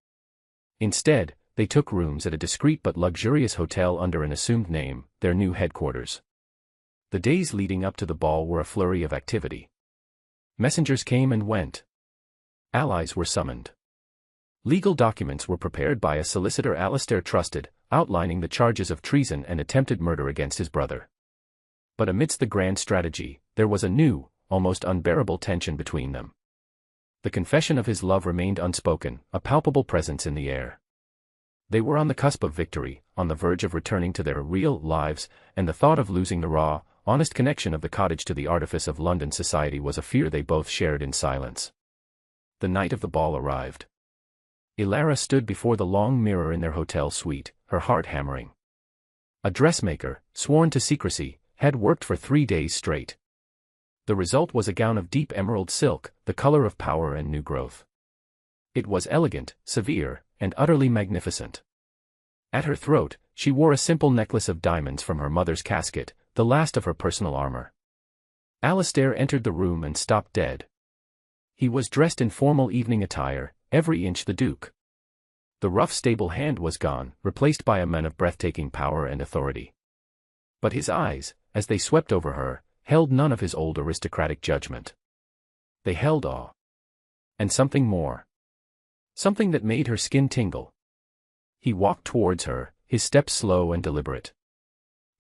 Instead, they took rooms at a discreet but luxurious hotel under an assumed name, their new headquarters. The days leading up to the ball were a flurry of activity. Messengers came and went. Allies were summoned. Legal documents were prepared by a solicitor Alastair trusted, outlining the charges of treason and attempted murder against his brother. But amidst the grand strategy, there was a new, almost unbearable tension between them. The confession of his love remained unspoken, a palpable presence in the air. They were on the cusp of victory, on the verge of returning to their real lives, and the thought of losing the raw, honest connection of the cottage to the artifice of London society was a fear they both shared in silence. The night of the ball arrived. Ilara stood before the long mirror in their hotel suite, her heart hammering. A dressmaker, sworn to secrecy, had worked for 3 days straight. The result was a gown of deep emerald silk, the color of power and new growth. It was elegant, severe, and utterly magnificent. At her throat, she wore a simple necklace of diamonds from her mother's casket, the last of her personal armor. Alastair entered the room and stopped dead. He was dressed in formal evening attire, every inch the Duke. The rough stable hand was gone, replaced by a man of breathtaking power and authority. But his eyes, as they swept over her, held none of his old aristocratic judgment. They held awe. And something more. Something that made her skin tingle. He walked towards her, his steps slow and deliberate.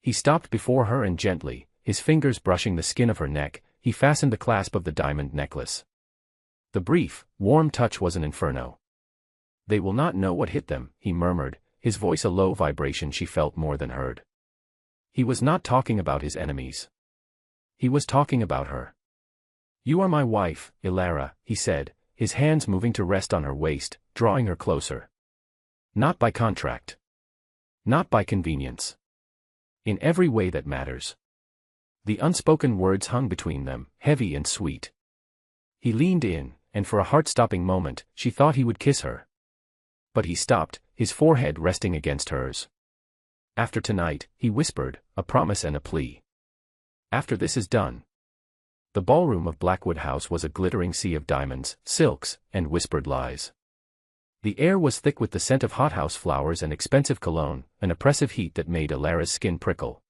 He stopped before her and gently, his fingers brushing the skin of her neck, he fastened the clasp of the diamond necklace. The brief, warm touch was an inferno. "They will not know what hit them," he murmured, his voice a low vibration she felt more than heard. He was not talking about his enemies. He was talking about her. "You are my wife, Ilara," he said, his hands moving to rest on her waist, drawing her closer. "Not by contract. Not by convenience. In every way that matters." The unspoken words hung between them, heavy and sweet. He leaned in, and for a heart-stopping moment, she thought he would kiss her. But he stopped, his forehead resting against hers. "After tonight," he whispered, a promise and a plea. "After this is done." The ballroom of Blackwood House was a glittering sea of diamonds, silks, and whispered lies. The air was thick with the scent of hothouse flowers and expensive cologne, an oppressive heat that made Ilara's skin prickle.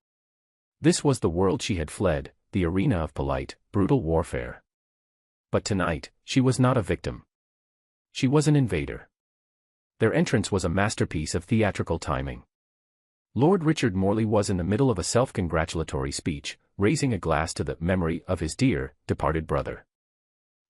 This was the world she had fled, the arena of polite, brutal warfare. But tonight, she was not a victim. She was an invader. Their entrance was a masterpiece of theatrical timing. Lord Richard Morley was in the middle of a self-congratulatory speech, raising a glass to the memory of his dear, departed brother.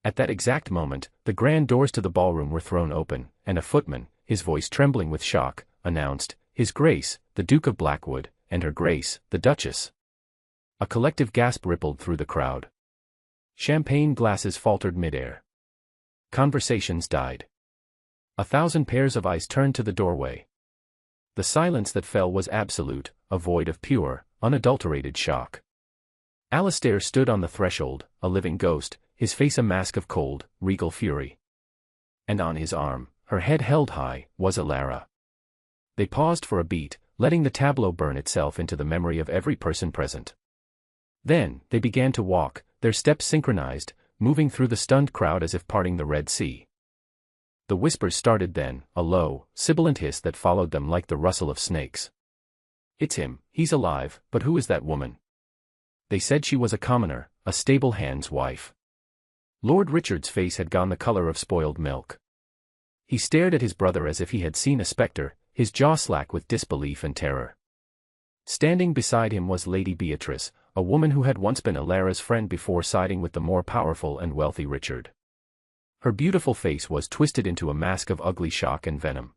At that exact moment, the grand doors to the ballroom were thrown open, and a footman, his voice trembling with shock, announced, "His Grace, the Duke of Blackwood, and Her Grace, the Duchess." A collective gasp rippled through the crowd. Champagne glasses faltered mid-air. Conversations died. 1,000 pairs of eyes turned to the doorway. The silence that fell was absolute, a void of pure, unadulterated shock. Alastair stood on the threshold, a living ghost, his face a mask of cold, regal fury. And on his arm, her head held high, was Ilara. They paused for a beat, letting the tableau burn itself into the memory of every person present. Then, they began to walk, their steps synchronized, moving through the stunned crowd as if parting the Red Sea. The whispers started then, a low, sibilant hiss that followed them like the rustle of snakes. "It's him, he's alive, but who is that woman?" They said she was a commoner, a stable hand's wife. Lord Richard's face had gone the color of spoiled milk. He stared at his brother as if he had seen a spectre, his jaw slack with disbelief and terror. Standing beside him was Lady Beatrice, a woman who had once been Ilara's friend before siding with the more powerful and wealthy Richard. Her beautiful face was twisted into a mask of ugly shock and venom.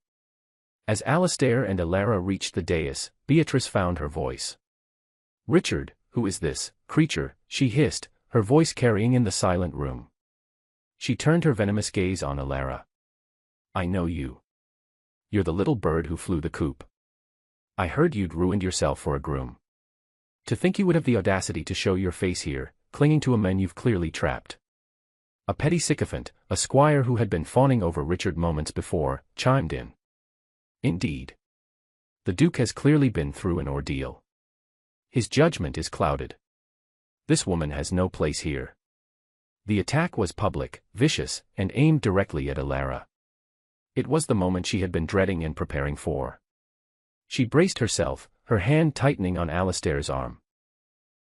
As Alastair and Ilara reached the dais, Beatrice found her voice. "Richard, who is this creature?" she hissed, her voice carrying in the silent room. She turned her venomous gaze on Ilara. "I know you. You're the little bird who flew the coop. I heard you'd ruined yourself for a groom. To think you would have the audacity to show your face here, clinging to a man you've clearly trapped." A petty sycophant, a squire who had been fawning over Richard moments before, chimed in. "Indeed. The Duke has clearly been through an ordeal. His judgment is clouded. This woman has no place here." The attack was public, vicious, and aimed directly at Ilara. It was the moment she had been dreading and preparing for. She braced herself, her hand tightening on Alastair's arm.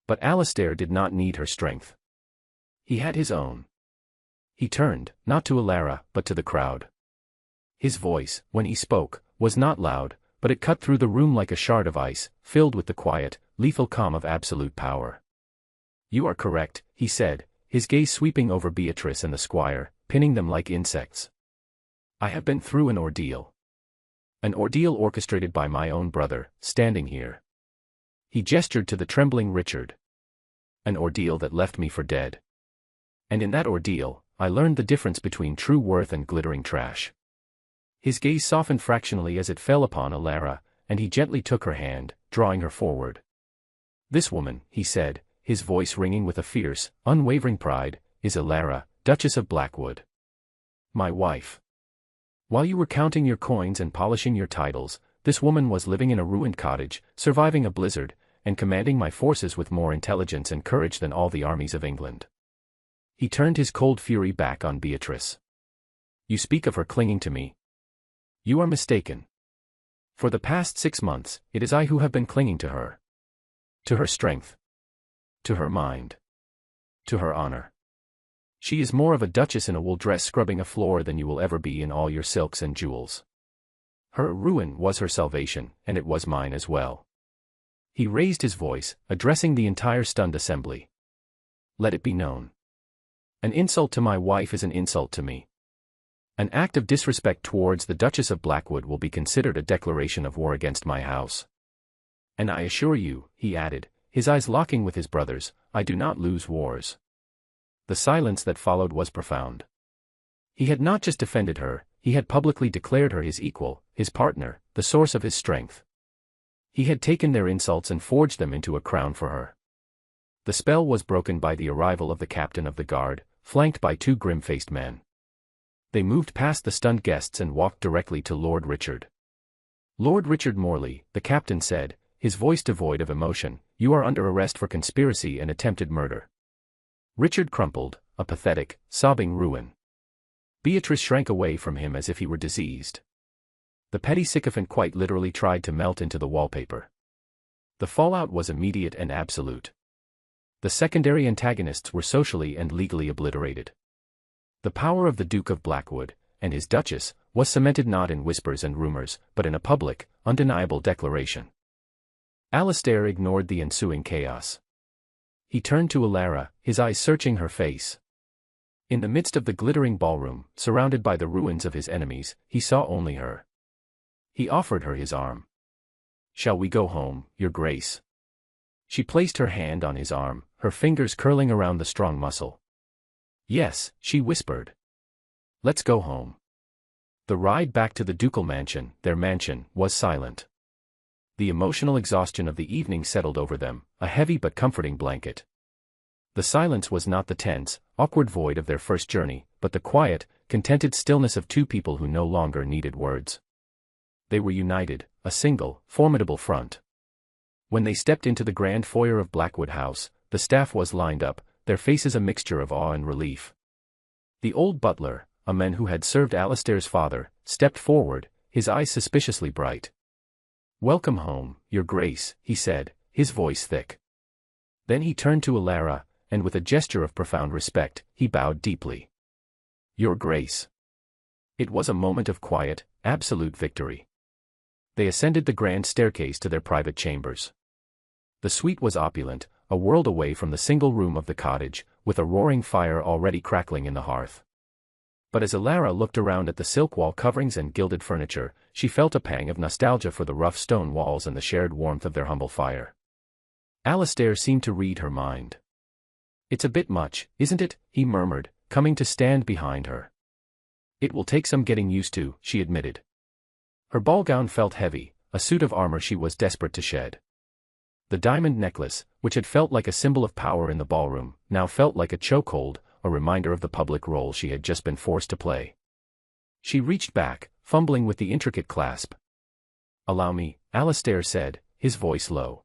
But Alastair did not need her strength. He had his own. He turned, not to Ilara, but to the crowd. His voice, when he spoke, was not loud, but it cut through the room like a shard of ice, filled with the quiet, lethal calm of absolute power. "You are correct," he said, his gaze sweeping over Beatrice and the squire, pinning them like insects. "I have been through an ordeal. An ordeal orchestrated by my own brother, standing here." He gestured to the trembling Richard. "An ordeal that left me for dead. And in that ordeal, I learned the difference between true worth and glittering trash." His gaze softened fractionally as it fell upon Ilara, and he gently took her hand, drawing her forward. "This woman," he said, his voice ringing with a fierce, unwavering pride, "is Ilara, Duchess of Blackwood. My wife. While you were counting your coins and polishing your titles, this woman was living in a ruined cottage, surviving a blizzard, and commanding my forces with more intelligence and courage than all the armies of England." He turned his cold fury back on Beatrice. "You speak of her clinging to me. You are mistaken. For the past 6 months, it is I who have been clinging to her. To her strength. To her mind. To her honor. She is more of a duchess in a wool dress scrubbing a floor than you will ever be in all your silks and jewels. Her ruin was her salvation, and it was mine as well. He raised his voice, addressing the entire stunned assembly. Let it be known. An insult to my wife is an insult to me. An act of disrespect towards the Duchess of Blackwood will be considered a declaration of war against my house. And I assure you, he added, his eyes locking with his brother's, I do not lose wars. The silence that followed was profound. He had not just defended her, he had publicly declared her his equal, his partner, the source of his strength. He had taken their insults and forged them into a crown for her. The spell was broken by the arrival of the captain of the guard, flanked by two grim-faced men. They moved past the stunned guests and walked directly to Lord Richard. Lord Richard Morley, the captain said, his voice devoid of emotion, you are under arrest for conspiracy and attempted murder. Richard crumpled, a pathetic, sobbing ruin. Beatrice shrank away from him as if he were diseased. The petty sycophant quite literally tried to melt into the wallpaper. The fallout was immediate and absolute. The secondary antagonists were socially and legally obliterated. The power of the Duke of Blackwood, and his Duchess, was cemented not in whispers and rumors, but in a public, undeniable declaration. Alastair ignored the ensuing chaos. He turned to Alara, his eyes searching her face. In the midst of the glittering ballroom, surrounded by the ruins of his enemies, he saw only her. He offered her his arm. Shall we go home, Your Grace? She placed her hand on his arm, her fingers curling around the strong muscle. Yes, she whispered. Let's go home. The ride back to the ducal mansion, their mansion, was silent. The emotional exhaustion of the evening settled over them, a heavy but comforting blanket. The silence was not the tense, awkward void of their first journey, but the quiet, contented stillness of two people who no longer needed words. They were united, a single, formidable front. When they stepped into the grand foyer of Blackwood House, the staff was lined up, their faces a mixture of awe and relief. The old butler, a man who had served Alastair's father, stepped forward, his eyes suspiciously bright. Welcome home, Your Grace, he said, his voice thick. Then he turned to Alara, and with a gesture of profound respect, he bowed deeply. Your Grace. It was a moment of quiet, absolute victory. They ascended the grand staircase to their private chambers. The suite was opulent, a world away from the single room of the cottage, with a roaring fire already crackling in the hearth. But as Alara looked around at the silk wall coverings and gilded furniture, she felt a pang of nostalgia for the rough stone walls and the shared warmth of their humble fire. Alastair seemed to read her mind. It's a bit much, isn't it? He murmured, coming to stand behind her. It will take some getting used to, she admitted. Her ball gown felt heavy, a suit of armor she was desperate to shed. The diamond necklace, which had felt like a symbol of power in the ballroom, now felt like a chokehold, a reminder of the public role she had just been forced to play. She reached back, fumbling with the intricate clasp. Allow me, Alastair said, his voice low.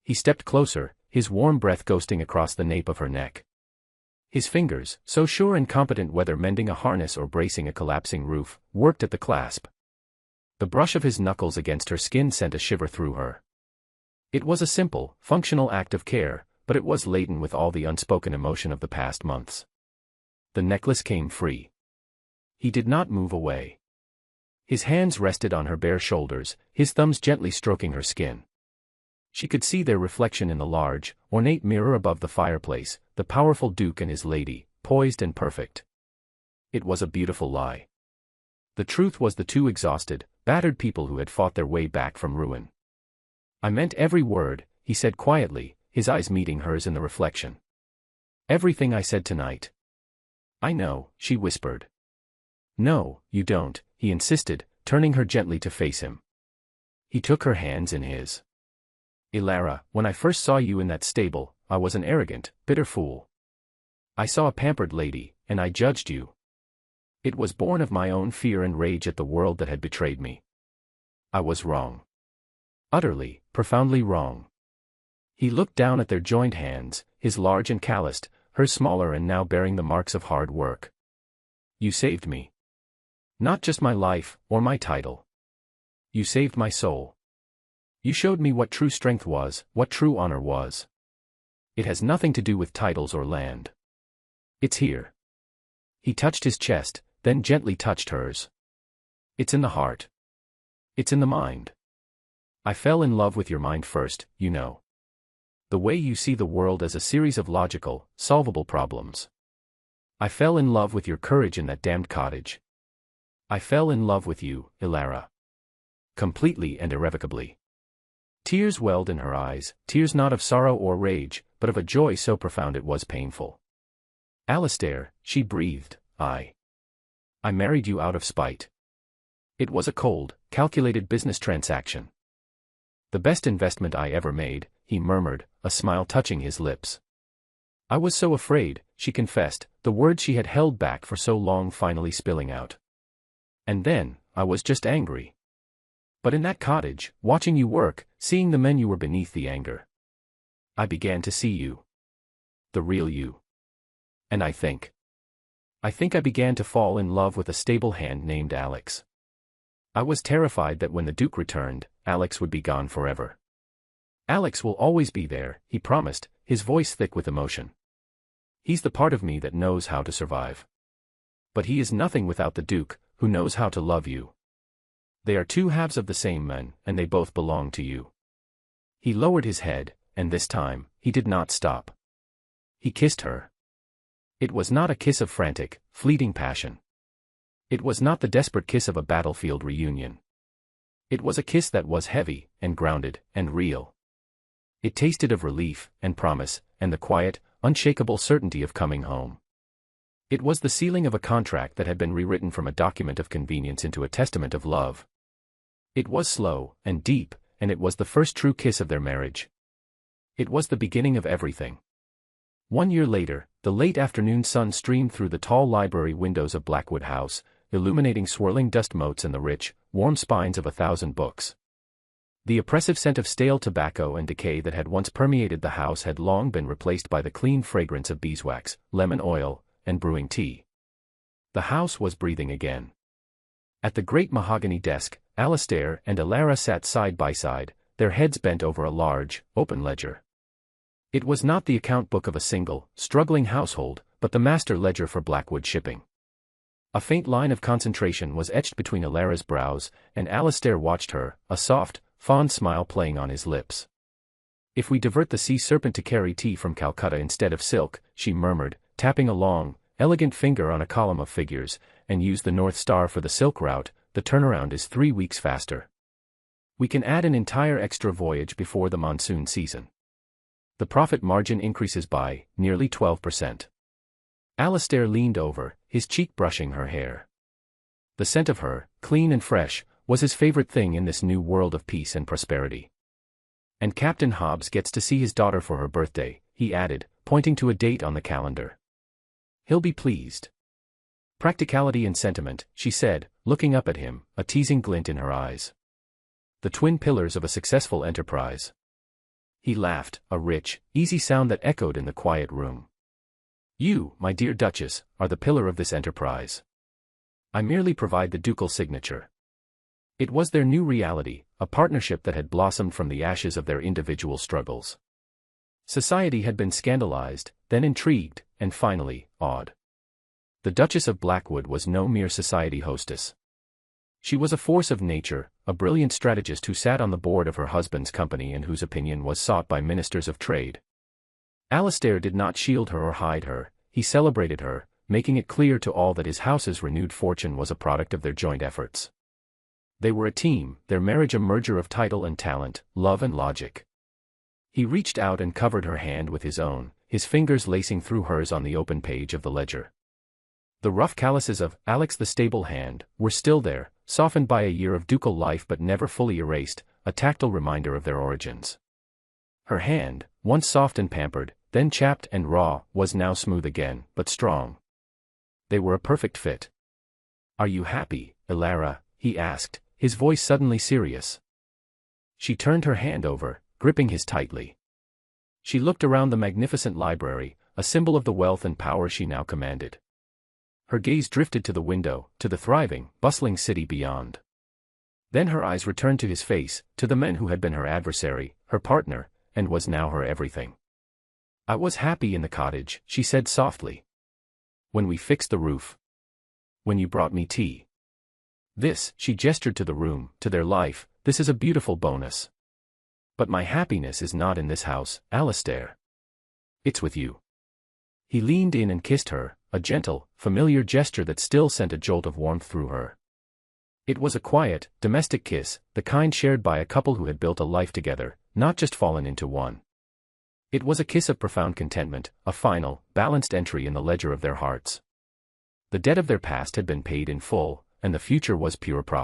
He stepped closer, his warm breath ghosting across the nape of her neck. His fingers, so sure and competent whether mending a harness or bracing a collapsing roof, worked at the clasp. The brush of his knuckles against her skin sent a shiver through her. It was a simple, functional act of care, but it was laden with all the unspoken emotion of the past months. The necklace came free. He did not move away. His hands rested on her bare shoulders, his thumbs gently stroking her skin. She could see their reflection in the large, ornate mirror above the fireplace, the powerful Duke and his lady, poised and perfect. It was a beautiful lie. The truth was the two exhausted, battered people who had fought their way back from ruin. I meant every word, he said quietly, his eyes meeting hers in the reflection. Everything I said tonight. I know, she whispered. No, you don't, he insisted, turning her gently to face him. He took her hands in his. Alara, when I first saw you in that stable, I was an arrogant, bitter fool. I saw a pampered lady, and I judged you. It was born of my own fear and rage at the world that had betrayed me. I was wrong. Utterly, profoundly wrong. He looked down at their joined hands, his large and calloused, hers smaller and now bearing the marks of hard work. You saved me. Not just my life, or my title. You saved my soul. You showed me what true strength was, what true honor was. It has nothing to do with titles or land. It's here. He touched his chest, then gently touched hers. It's in the heart. It's in the mind. I fell in love with your mind first, you know. The way you see the world as a series of logical, solvable problems. I fell in love with your courage in that damned cottage. I fell in love with you, Ilara. Completely and irrevocably. Tears welled in her eyes, tears not of sorrow or rage, but of a joy so profound it was painful. Alistair, she breathed, I married you out of spite. It was a cold, calculated business transaction. The best investment I ever made, he murmured, a smile touching his lips. I was so afraid, she confessed, the words she had held back for so long finally spilling out. And then, I was just angry. But in that cottage, watching you work, seeing the men you were beneath the anger, I began to see you. The real you. And I think I began to fall in love with a stable hand named Alex. I was terrified that when the Duke returned, Alex would be gone forever. Alex will always be there, he promised, his voice thick with emotion. He's the part of me that knows how to survive. But he is nothing without the Duke, who knows how to love you. They are two halves of the same man, and they both belong to you. He lowered his head, and this time, he did not stop. He kissed her. It was not a kiss of frantic, fleeting passion. It was not the desperate kiss of a battlefield reunion. It was a kiss that was heavy, and grounded, and real. It tasted of relief, and promise, and the quiet, unshakable certainty of coming home. It was the sealing of a contract that had been rewritten from a document of convenience into a testament of love. It was slow, and deep, and it was the first true kiss of their marriage. It was the beginning of everything. 1 year later, the late afternoon sun streamed through the tall library windows of Blackwood House, illuminating swirling dust motes and the rich, warm spines of 1,000 books. The oppressive scent of stale tobacco and decay that had once permeated the house had long been replaced by the clean fragrance of beeswax, lemon oil, and brewing tea. The house was breathing again. At the great mahogany desk, Alistair and Ilara sat side by side, their heads bent over a large, open ledger. It was not the account book of a single, struggling household, but the master ledger for Blackwood shipping. A faint line of concentration was etched between Ilara's brows, and Alistair watched her, a soft, fond smile playing on his lips. If we divert the sea serpent to carry tea from Calcutta instead of silk, she murmured, tapping a long, elegant finger on a column of figures, and use the North Star for the silk route, the turnaround is 3 weeks faster. We can add an entire extra voyage before the monsoon season. The profit margin increases by nearly 12%. Alistair leaned over, his cheek brushing her hair. The scent of her, clean and fresh, was his favorite thing in this new world of peace and prosperity. And Captain Hobbs gets to see his daughter for her birthday, he added, pointing to a date on the calendar. He'll be pleased. Practicality and sentiment, she said, looking up at him, a teasing glint in her eyes. The twin pillars of a successful enterprise. He laughed, a rich, easy sound that echoed in the quiet room. You, my dear Duchess, are the pillar of this enterprise. I merely provide the ducal signature. It was their new reality, a partnership that had blossomed from the ashes of their individual struggles. Society had been scandalized, then intrigued, and finally, awed. The Duchess of Blackwood was no mere society hostess. She was a force of nature, a brilliant strategist who sat on the board of her husband's company and whose opinion was sought by ministers of trade. Alistair did not shield her or hide her, he celebrated her, making it clear to all that his house's renewed fortune was a product of their joint efforts. They were a team, their marriage a merger of title and talent, love and logic. He reached out and covered her hand with his own, his fingers lacing through hers on the open page of the ledger. The rough calluses of Alex the stable hand were still there, softened by a year of ducal life but never fully erased, a tactile reminder of their origins. Her hand, once soft and pampered, then chapped and raw, was now smooth again, but strong. They were a perfect fit. "Are you happy, Ilara?" he asked, his voice suddenly serious. She turned her hand over, gripping his tightly. She looked around the magnificent library, a symbol of the wealth and power she now commanded. Her gaze drifted to the window, to the thriving, bustling city beyond. Then her eyes returned to his face, to the man who had been her adversary, her partner, and was now her everything. I was happy in the cottage, she said softly. When we fixed the roof. When you brought me tea. This, she gestured to the room, to their life, this is a beautiful bonus. But my happiness is not in this house, Alistair. It's with you. He leaned in and kissed her, a gentle, familiar gesture that still sent a jolt of warmth through her. It was a quiet, domestic kiss, the kind shared by a couple who had built a life together, not just fallen into one. It was a kiss of profound contentment, a final, balanced entry in the ledger of their hearts. The debt of their past had been paid in full, and the future was pure profit.